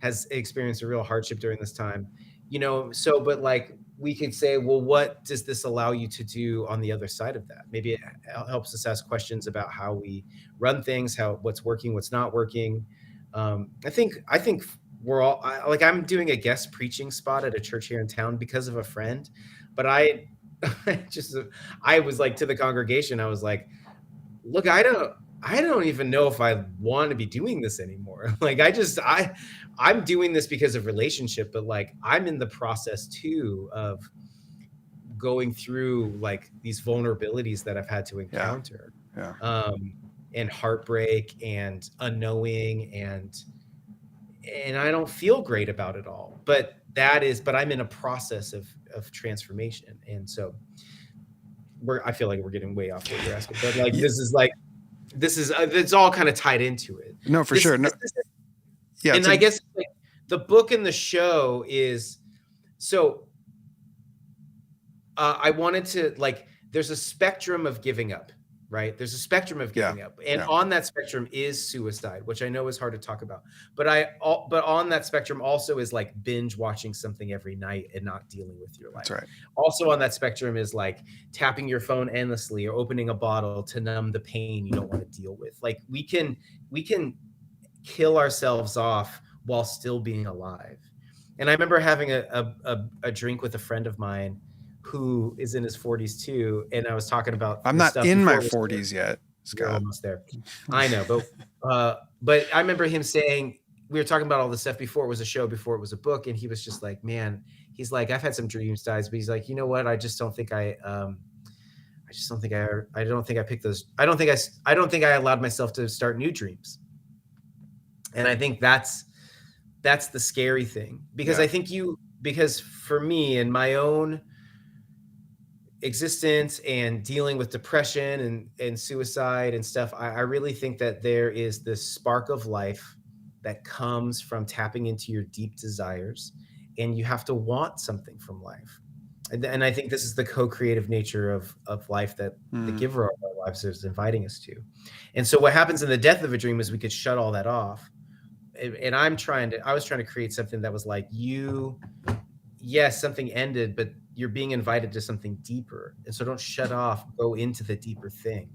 has experienced a real hardship during this time, you know, so, but like we could say, well, what does this allow you to do on the other side of that? Maybe it helps us ask questions about how we run things, what's working, what's not working. I think we're all like, I'm doing a guest preaching spot at a church here in town because of a friend, but I was like to the congregation, I was like, look, I don't even know if I want to be doing this anymore. Like, I'm doing this because of relationship, but like, I'm in the process too of going through like these vulnerabilities that I've had to encounter, and heartbreak and unknowing, and I don't feel great about it all, but I'm in a process of transformation. And so I feel like we're getting way off what you're asking, but like, it's all kind of tied into it. No, for sure. No. And I guess like, the book and the show is, so I wanted to like, there's a spectrum of giving up, right? There's a spectrum of giving up. And on that spectrum is suicide, which I know is hard to talk about, but on that spectrum also is like binge watching something every night and not dealing with your life. That's right. Also on that spectrum is like tapping your phone endlessly or opening a bottle to numb the pain you don't want to deal with. Like we can kill ourselves off while still being alive. And I remember having a drink with a friend of mine who is in his 40s too, and I was talking about. I'm not in my 40s yet, Scott. We're almost there. I know, but I remember him saying, we were talking about all this stuff before it was a show, before it was a book, and he was just like, man, he's like, I've had some dreams dies, but he's like, you know what? I don't think I picked those. I don't think I allowed myself to start new dreams. And I think that's the scary thing, because I think because for me in my own existence and dealing with depression and suicide and stuff, I really think that there is this spark of life that comes from tapping into your deep desires, and you have to want something from life. And I think this is the co-creative nature of life that the giver of our lives is inviting us to. And so what happens in the death of a dream is we could shut all that off. And I was trying to create something that was like, yes, something ended, but you're being invited to something deeper. And so don't shut off, go into the deeper thing.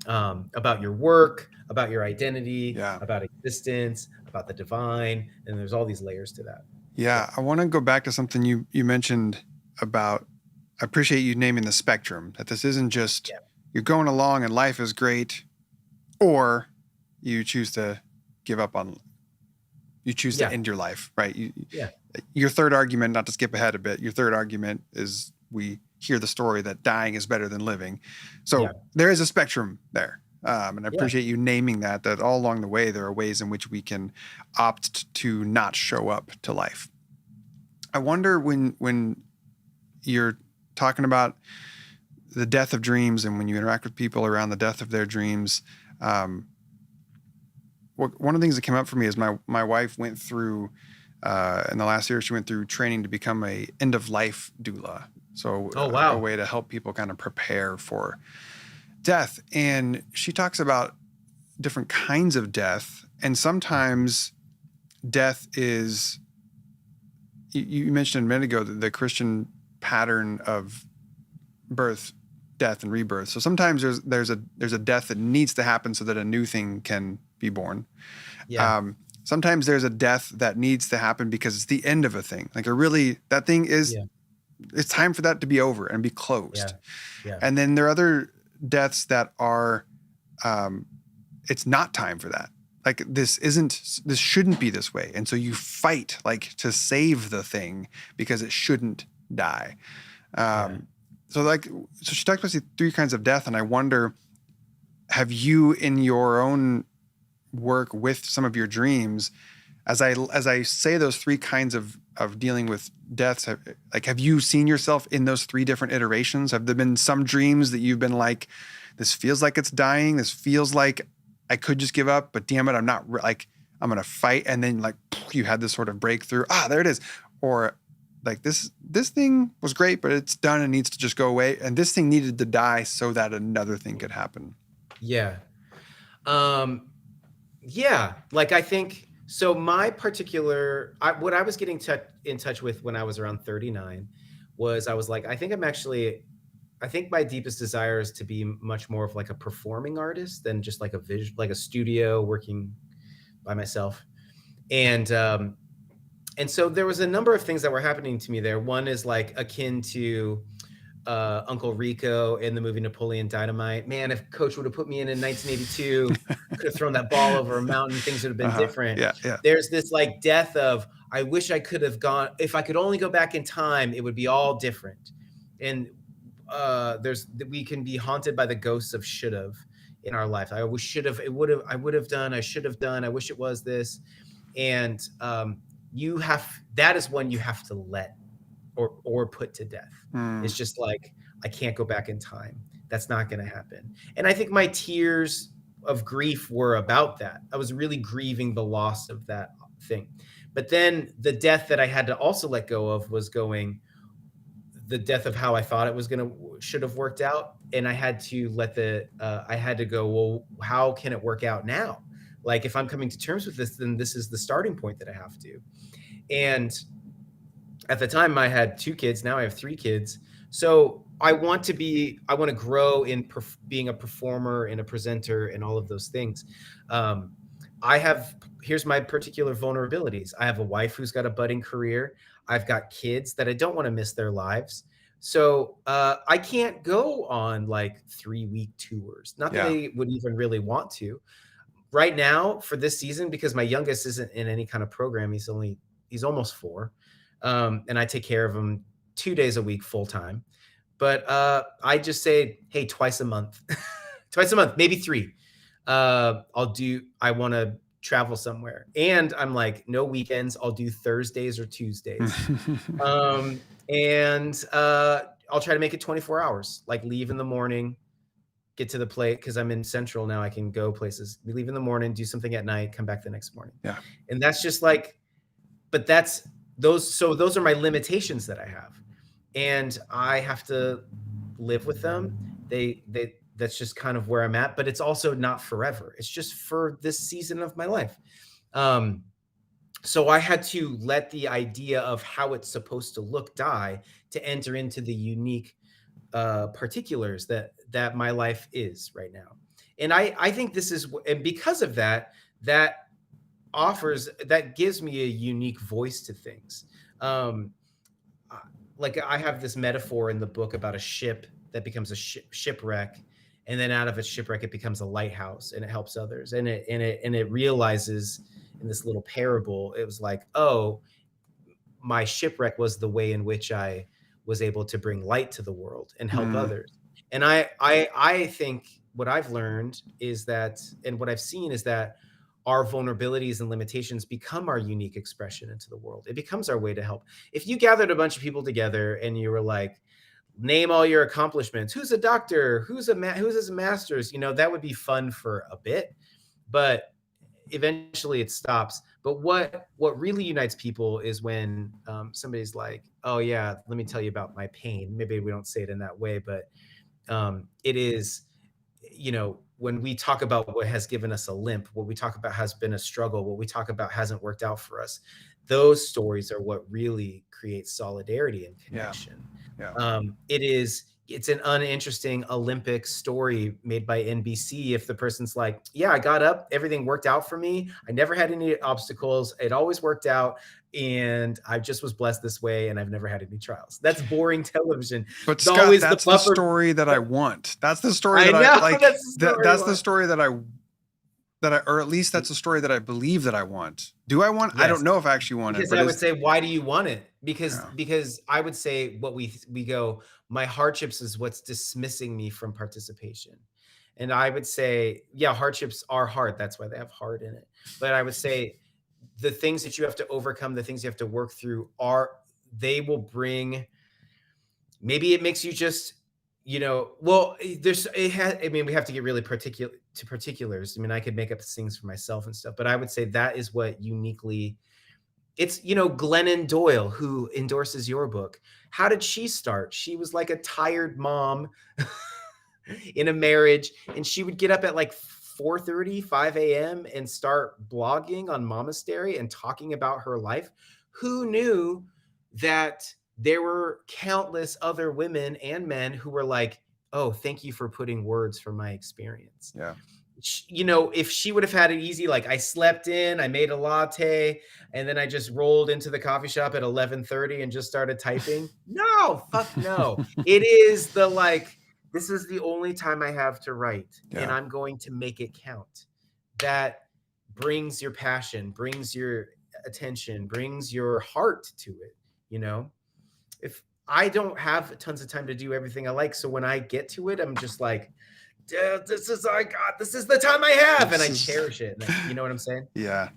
About your work, about your identity, about existence, about the divine. And there's all these layers to that. Yeah. I want to go back to something you mentioned about, I appreciate you naming the spectrum, that this isn't just you're going along and life is great, or you choose to give up on, you choose to end your life, right? Your third argument, not to skip ahead a bit, your third argument is we hear the story that dying is better than living. So there is a spectrum there. And I appreciate you naming that all along the way, there are ways in which we can opt to not show up to life. I wonder when you're talking about the death of dreams and when you interact with people around the death of their dreams, one of the things that came up for me is my wife went through, in the last year, she went through training to become a end of life doula. So a way to help people kind of prepare for death. And she talks about different kinds of death. And sometimes death is, you mentioned a minute ago, the Christian pattern of birth, death, and rebirth. So sometimes there's a death that needs to happen so that a new thing can be born. Sometimes there's a death that needs to happen because it's the end of a thing. Like that thing is, it's time for that to be over and be closed. And then there are other deaths that are, it's not time for that. Like this shouldn't be this way. And so you fight like to save the thing because it shouldn't die. So she talked about the three kinds of death. And I wonder, have you in your own work with some of your dreams, as I say those three kinds of dealing with deaths, have you seen yourself in those three different iterations? Have there been some dreams that you've been like, this feels like it's dying, this feels like I could just give up, but damn it, I'm not, I'm gonna fight, and then you had this sort of breakthrough, there it is, or like this thing was great, but it's done and needs to just go away, and this thing needed to die so that another thing could happen. I think so. My particular, what I was getting in touch with when I was around 39 was, I was like, I think my deepest desire is to be much more of like a performing artist than just like a studio working by myself. And so there was a number of things that were happening to me there. One is like akin to Uncle Rico in the movie Napoleon Dynamite. Man, if Coach would have put me in 1982, could have thrown that ball over a mountain, things would have been different. There's this like death of, I wish I could have gone, if I could only go back in time, it would be all different. And we can be haunted by the ghosts of should have in our life. I wish should have, I would have done, I should have done, I wish it was this. And that is one you have to let or put to death. It's just like, I can't go back in time. That's not going to happen. And I think my tears of grief were about that. I was really grieving the loss of that thing. But then the death that I had to also let go of was the death of how I thought it should have worked out. And I had to I had to go, well, how can it work out now? Like, if I'm coming to terms with this, then this is the starting point that I have to. And at the time I had 2 kids. Now I have 3 kids. So I want to grow in being a performer and a presenter and all of those things. Here's my particular vulnerabilities. I have a wife who's got a budding career. I've got kids that I don't want to miss their lives. So I can't go on like 3-week tours. Not that I would even really want to. Right now for this season, because my youngest isn't in any kind of program. He's almost 4. And I take care of him 2 days a week full time. But I just say, hey, twice a month, maybe 3. I want to travel somewhere. And I'm like, no weekends. I'll do Thursdays or Tuesdays. And I'll try to make it 24 hours, like leave in the morning, get to the plate. Cause I'm in Central now. I can go places. We leave in the morning, do something at night, come back the next morning. Yeah. And that's just like, but those are my limitations that I have. and I have to live with them. That's just kind of where I'm at, but it's also not forever. It's just for this season of my life. So I had to let the idea of how it's supposed to look die to enter into the unique particulars that my life is right now. And I think this is, and because of that, that gives me a unique voice to things. Like I have this metaphor in the book about a ship that becomes a shipwreck, and then out of a shipwreck it becomes a lighthouse, and it helps others, and it realizes in this little parable, it was like, oh, my shipwreck was the way in which I was able to bring light to the world and help others. And I think what I've learned is that, and what I've seen is that our vulnerabilities and limitations become our unique expression into the world. It becomes our way to help. If you gathered a bunch of people together and you were like, name all your accomplishments, who's a doctor, who's has a master's, that would be fun for a bit, but eventually it stops. But what really unites people is when somebody's like, oh yeah, let me tell you about my pain. Maybe we don't say it in that way, but it is, when we talk about what has given us a limp, what we talk about has been a struggle, what we talk about hasn't worked out for us, those stories are what really creates solidarity and connection. Yeah. It's an uninteresting Olympic story made by NBC if the person's like, yeah, I got up, everything worked out for me, I never had any obstacles, it always worked out, and I just was blessed this way, and I've never had any trials. That's boring television. But Scott, that's the story that I want. That's the story that I like. That's the story that I or at least that's the story that I believe that I want. Do I want? Yes. I don't know if I actually want because it. But I would say, why do you want it? Because I would say what we go, my hardships is what's dismissing me from participation. And I would say, yeah, hardships are hard. That's why they have hard in it. But I would say the things that you have to overcome, the things you have to work through they will bring, maybe it makes you just, we have to get really particulars. I mean, I could make up things for myself and stuff, but I would say that is what uniquely, it's, Glennon Doyle, who endorses your book. How did she start? She was like a tired mom in a marriage, and she would get up at like 4:30, 5 a.m. and start blogging on Momastery and talking about her life. Who knew that there were countless other women and men who were like, oh, thank you for putting words for my experience. Yeah. If she would have had it easy, like I slept in, I made a latte, and then I just rolled into the coffee shop at 11:30 and just started typing. No, fuck no. It is this is the only time I have to write, and I'm going to make it count. That brings your passion, brings your attention, brings your heart to it, If I don't have tons of time to do everything I like, so when I get to it, I'm just like, this is the time I have, and I cherish it. You know what I'm saying? Yeah.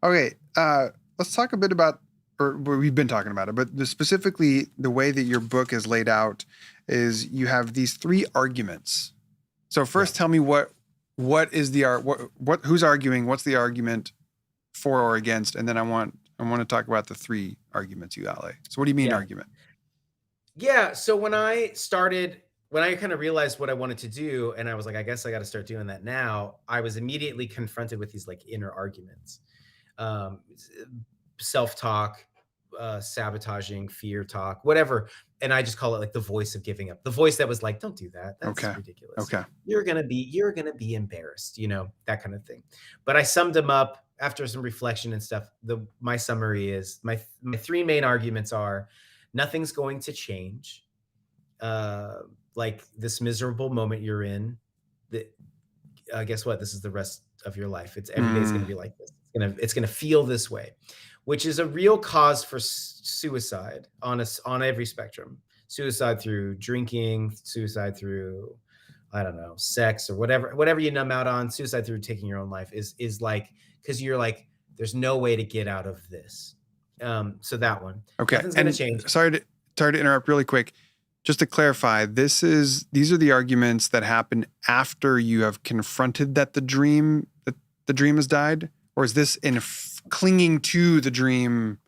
Okay. Let's talk a bit about, or we've been talking about it, but specifically the way that your book is laid out is you have these 3 arguments. So first, tell me what is who's arguing? What's the argument for or against? And then I want to talk about the 3 arguments you outlay. So what do you mean argument? Yeah. So when I kind of realized what I wanted to do, and I was like, I guess I got to start doing that now, I was immediately confronted with these like inner arguments, self-talk, sabotaging, fear talk, whatever. And I just call it like the voice of giving up. The voice that was like, don't do that. That's ridiculous. Okay. You're going to be embarrassed, that kind of thing. But I summed them up after some reflection and stuff. My summary is my 3 main arguments are: nothing's going to change. Like this miserable moment you're in, guess what? This is the rest of your life. Every day's going to be like this. It's going to feel this way, which is a real cause for suicide on every spectrum. Suicide through drinking, suicide through, I don't know, sex or whatever you numb out on. Suicide through taking your own life is like, because you're like, there's no way to get out of this. So that one. Okay. Nothing's going to change. Sorry to interrupt really quick. Just to clarify, these are the arguments that happen after you have confronted that the dream has died, or is this in clinging to the dream?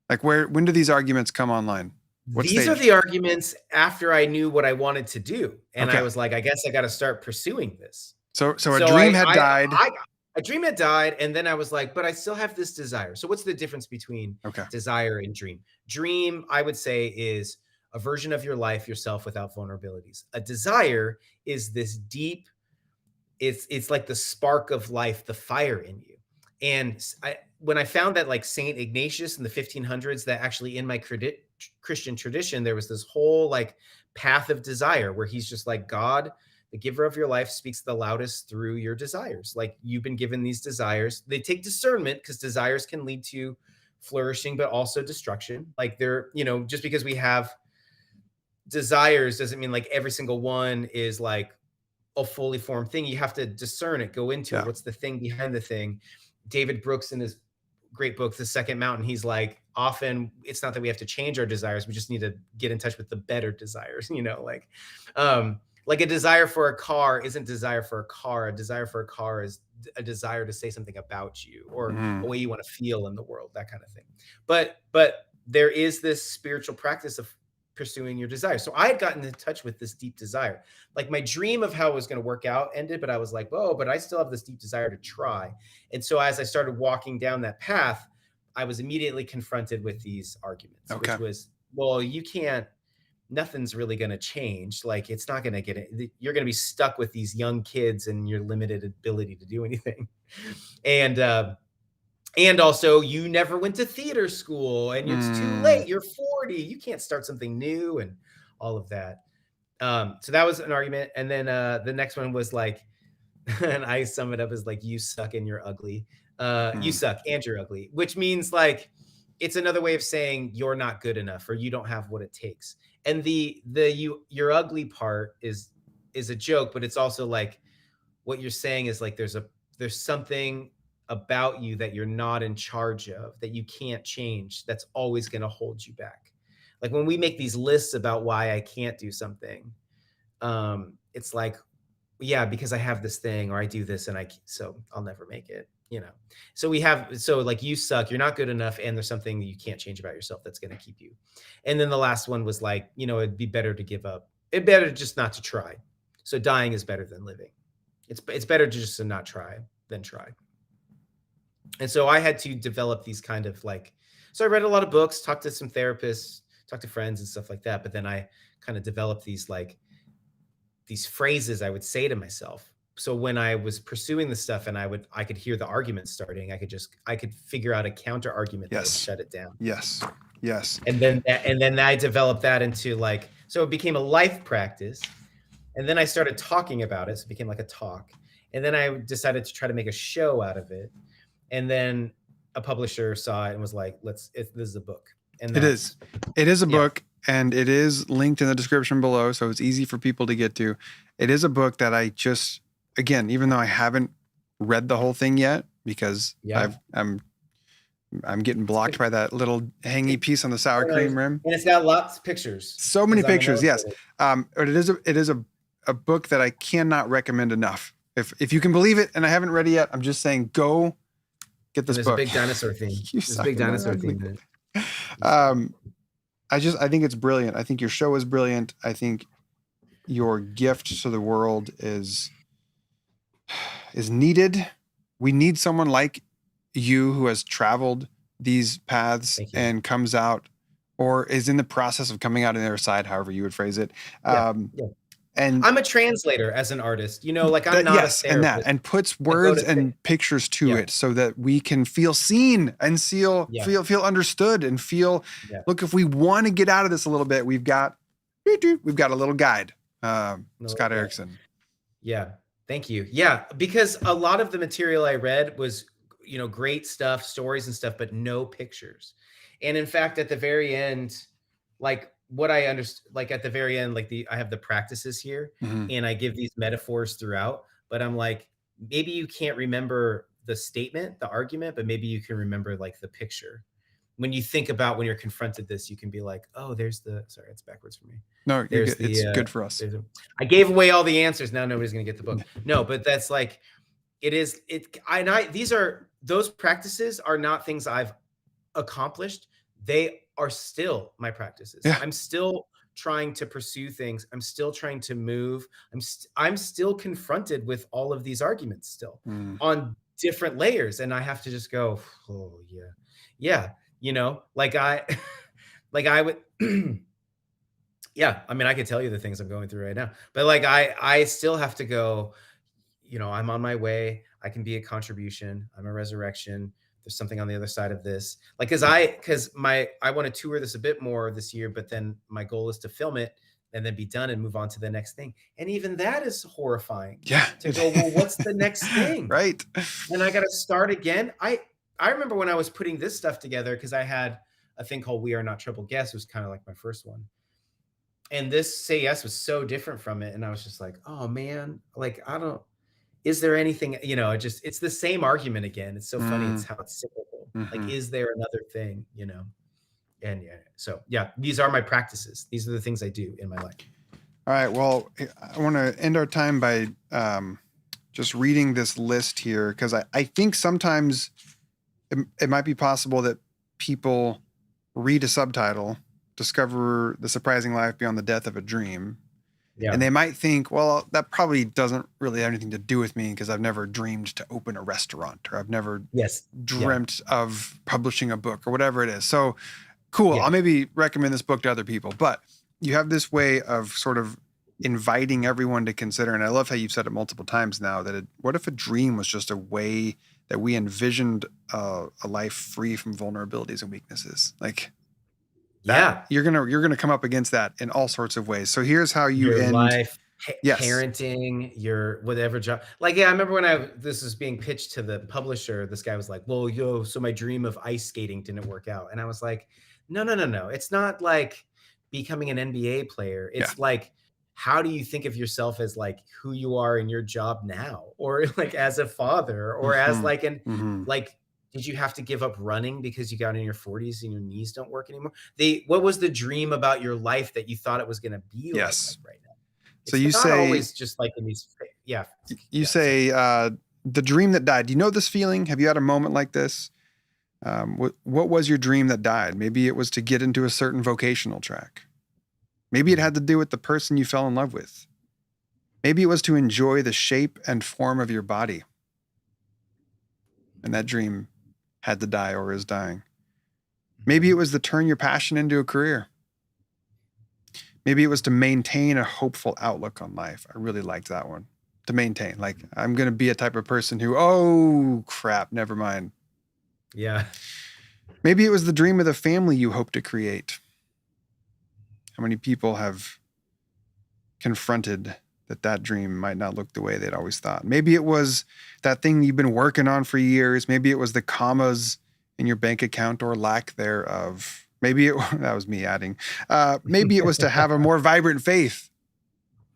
Like when do these arguments come online? What These are stage? the arguments after I knew what I wanted to do. And Okay. I was like, I guess I got to start pursuing this. So a dream had died. A dream had died. And then I was like, but I still have this desire. So what's the difference between desire and dream? Dream, I would say, is a version of your life, yourself, without vulnerabilities. A desire is this deep, it's like the spark of life, the fire in you. And when I found that, like Saint Ignatius in the 1500s, that actually in my Christian tradition, there was this whole like path of desire where he's just like, God, the giver of your life, speaks the loudest through your desires. Like, you've been given these desires. They take discernment, because desires can lead to flourishing, but also destruction. Like, they're, just because we have desires doesn't mean like every single one is like a fully formed thing. You have to discern it, go into it. What's the thing behind the thing? David Brooks, in his great book, The Second Mountain, he's like, often it's not that we have to change our desires. We just need to get in touch with the better desires, like a desire for a car isn't desire for a car. A desire for a car is a desire to say something about you, or a way you want to feel in the world, that kind of thing. But there is this spiritual practice of pursuing your desire. So I had gotten in touch with this deep desire. Like, my dream of how it was going to work out ended, but I was like, whoa, but I still have this deep desire to try. And so as I started walking down that path, I was immediately confronted with these arguments, which was, well, you can't, nothing's really going to change. Like, it's not going to get it. You're going to be stuck with these young kids and your limited ability to do anything. And also, you never went to theater school, and it's too late. You're 40. You can't start something new, and all of that. So that was an argument. And then the next one was like, and I sum it up as like, you suck and you're ugly. You suck and you're ugly, which means like, it's another way of saying you're not good enough, or you don't have what it takes. And you're ugly part is a joke, but it's also like, what you're saying is like, there's something about you that you're not in charge of, that you can't change, that's always going to hold you back. Like, when we make these lists about why I can't do something, it's like, yeah, because I have this thing, or I do this, and so I'll never make it, So like, you suck, you're not good enough, and there's something that you can't change about yourself that's going to keep you. And then the last one was like, it'd be better to give up. It'd better just not to try. So dying is better than living. It's better just to not try than try. And so I had to develop these kind of like, so I read a lot of books, talked to some therapists, talked to friends and stuff like that. But then I kind of developed these phrases I would say to myself. So when I was pursuing the stuff and I could hear the argument starting, I could figure out a counter argument that would shut it down. Yes. And then I developed that into like, so it became a life practice. And then I started talking about it. So it became like a talk. And then I decided to try to make a show out of it. And then a publisher saw it and was like, this is a book. And it is a book, and it is linked in the description below. So it's easy for people to get to. It is a book that I just, again, even though I haven't read the whole thing yet, because I'm getting blocked by that little hangy piece on the sour cream rim. And it's got lots of pictures. So many pictures. Yes. But it is a book that I cannot recommend enough. If you can believe it, and I haven't read it yet, I'm just saying, go get this book. There's a big dinosaur theme. There's a big dinosaur theme. I think it's brilliant. I think your show is brilliant. I think your gift to the world is needed. We need someone like you who has traveled these paths and comes out, or is in the process of coming out on the other side, however you would phrase it. And I'm a translator as an artist, like I'm not a therapist. And puts words and pictures to it so that we can feel seen and feel understood and feel, look, if we want to get out of this a little bit, we've got a little guide. Scott Erickson. Yeah. Thank you. Yeah. Because a lot of the material I read was, great stuff, stories and stuff, but no pictures. And in fact, at the very end, like, what I understood, like at the very end, like I have the practices here and I give these metaphors throughout, but I'm like, maybe you can't remember the statement, the argument, but maybe you can remember like the picture. When you think about when you're confronted this, you can be like, oh, sorry, it's backwards for me. No, it's good for us. I gave away all the answers. Now nobody's going to get the book. No, but that's like, those practices are not things I've accomplished. They are still my practices. Yeah. I'm still trying to pursue things. I'm still trying to move. I'm still confronted with all of these arguments still on different layers. And I have to just go, oh yeah. Yeah. You know, like I would, yeah. I mean, I could tell you the things I'm going through right now, but like, I still have to go, you know, I'm on my way. I can be a contribution. I'm a resurrection. There's something on the other side of this. Like, I want to tour this a bit more this year, but then my goal is to film it and then be done and move on to the next thing. And even that is horrifying. Yeah. To go, well, what's the next thing? Right. And I got to start again. I remember when I was putting this stuff together, because I had a thing called We Are Not Triple Guests. It was kind of like my first one. And this Say Yes was so different from it. And I was just like, oh man, like, is there anything, you know, it's the same argument again. It's so funny. It's how it's cyclical. Like, is there another thing, you know? And yeah, so yeah, these are my practices. These are the things I do in my life. All right. Well, I want to end our time by just reading this list here, because I think sometimes it might be possible that people read a subtitle, discover the surprising life beyond the death of a dream. Yeah. And they might think, well, that probably doesn't really have anything to do with me because I've never dreamed to open a restaurant, or I've never dreamt of publishing a book, or whatever it is. So cool. Yeah. I'll maybe recommend this book to other people, but you have this way of sort of inviting everyone to consider. And I love how you've said it multiple times now, that what if a dream was just a way that we envisioned a life free from vulnerabilities and weaknesses? Like, that, you're gonna come up against that in all sorts of ways. So here's how you your end life, parenting, your whatever job. Like, yeah, I remember when this was being pitched to the publisher, this guy was like, well, so my dream of ice skating didn't work out. And I was like, no. It's not like becoming an NBA player. It's like, how do you think of yourself as like who you are in your job now, or like as a father, or as like like, did you have to give up running because you got in your 40s and your knees don't work anymore? What was the dream about your life that you thought it was going to be like right now? It's so you not say always just like in these, you say the dream that died. Do you know this feeling? Have you had a moment like this? What was your dream that died? Maybe it was to get into a certain vocational track. Maybe it had to do with the person you fell in love with. Maybe it was to enjoy the shape and form of your body. And that dream had to die or is dying. Maybe it was to turn your passion into a career. Maybe it was to maintain a hopeful outlook on life. I really liked that one. To maintain, like, I'm going to be a type of person who, oh crap, never mind. Yeah. Maybe it was the dream of the family you hope to create. How many people have confronted that dream might not look the way they'd always thought? Maybe it was that thing you've been working on for years. Maybe it was the commas in your bank account or lack thereof. Maybe that was me adding. Maybe it was to have a more vibrant faith,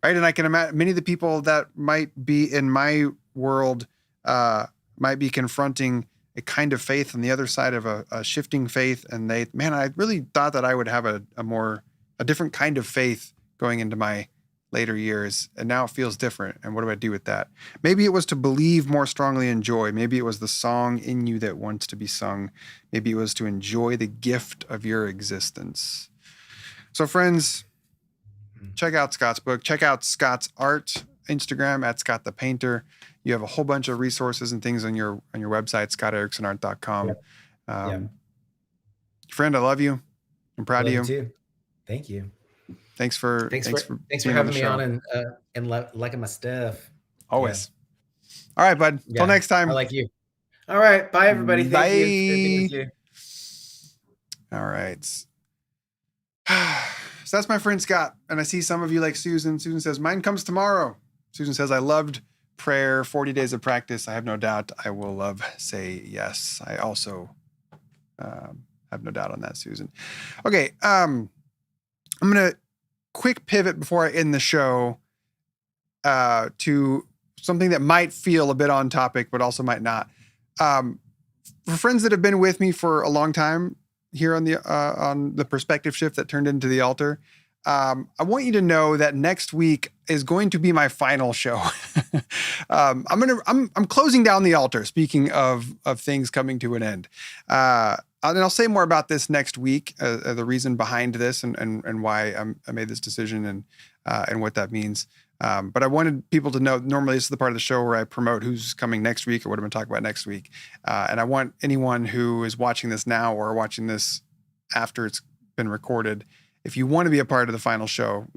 right? And I can imagine many of the people that might be in my world might be confronting a kind of faith on the other side of a shifting faith. And I really thought that I would have a different kind of faith going into my later years, and now it feels different. And what do I do with that? Maybe it was to believe more strongly in joy. Maybe it was the song in you that wants to be sung. Maybe it was to enjoy the gift of your existence. So friends, check out Scott's book. Check out Scott's art, Instagram at Scott the Painter. You have a whole bunch of resources and things on your website, scottericksonart.com. Friend, I love you. I'm proud of you. Too. Thank you. Thanks for having me on and liking my stuff. Always. Yeah. All right, bud. Till next time. I like you. All right. Bye, everybody. Bye. Thank you. Thank you. All right. So that's my friend Scott. And I see some of you like Susan. Susan says, mine comes tomorrow. Susan says, I loved prayer, 40 days of practice. I have no doubt I will love Say Yes. I also have no doubt on that, Susan. Okay. I'm going to quick pivot before I end the show to something that might feel a bit on topic, but also might not. For friends that have been with me for a long time here on the perspective shift that turned into the altar, I want you to know that next week is going to be my final show. I'm closing down the altar. Speaking of things coming to an end, and I'll say more about this next week, the reason behind this and why I made this decision and what that means. But I wanted people to know, normally this is the part of the show where I promote who's coming next week or what I'm going to talk about next week. And I want anyone who is watching this now or watching this after it's been recorded, if you want to be a part of the final show,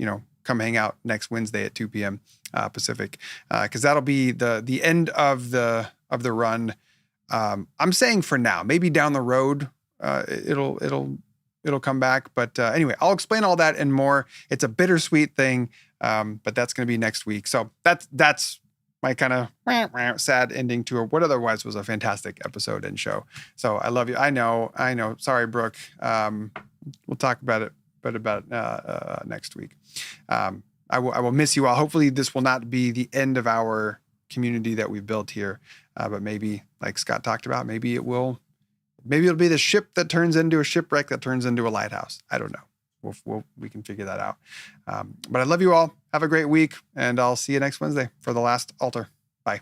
come hang out next Wednesday at 2 p.m. Pacific, because that'll be the end of the run. I'm saying for now, maybe down the road, it'll come back. But anyway, I'll explain all that and more. It's a bittersweet thing, but that's going to be next week. So that's my kind of sad ending to what otherwise was a fantastic episode and show. So I love you. I know. Sorry, Brooke. We'll talk about it, but about next week. I will miss you all. Hopefully this will not be the end of our community that we've built here. But maybe, like Scott talked about, maybe it'll be the ship that turns into a shipwreck that turns into a lighthouse. I don't know. We can figure that out. But I love you all. Have a great week, and I'll see you next Wednesday for the last altar. Bye.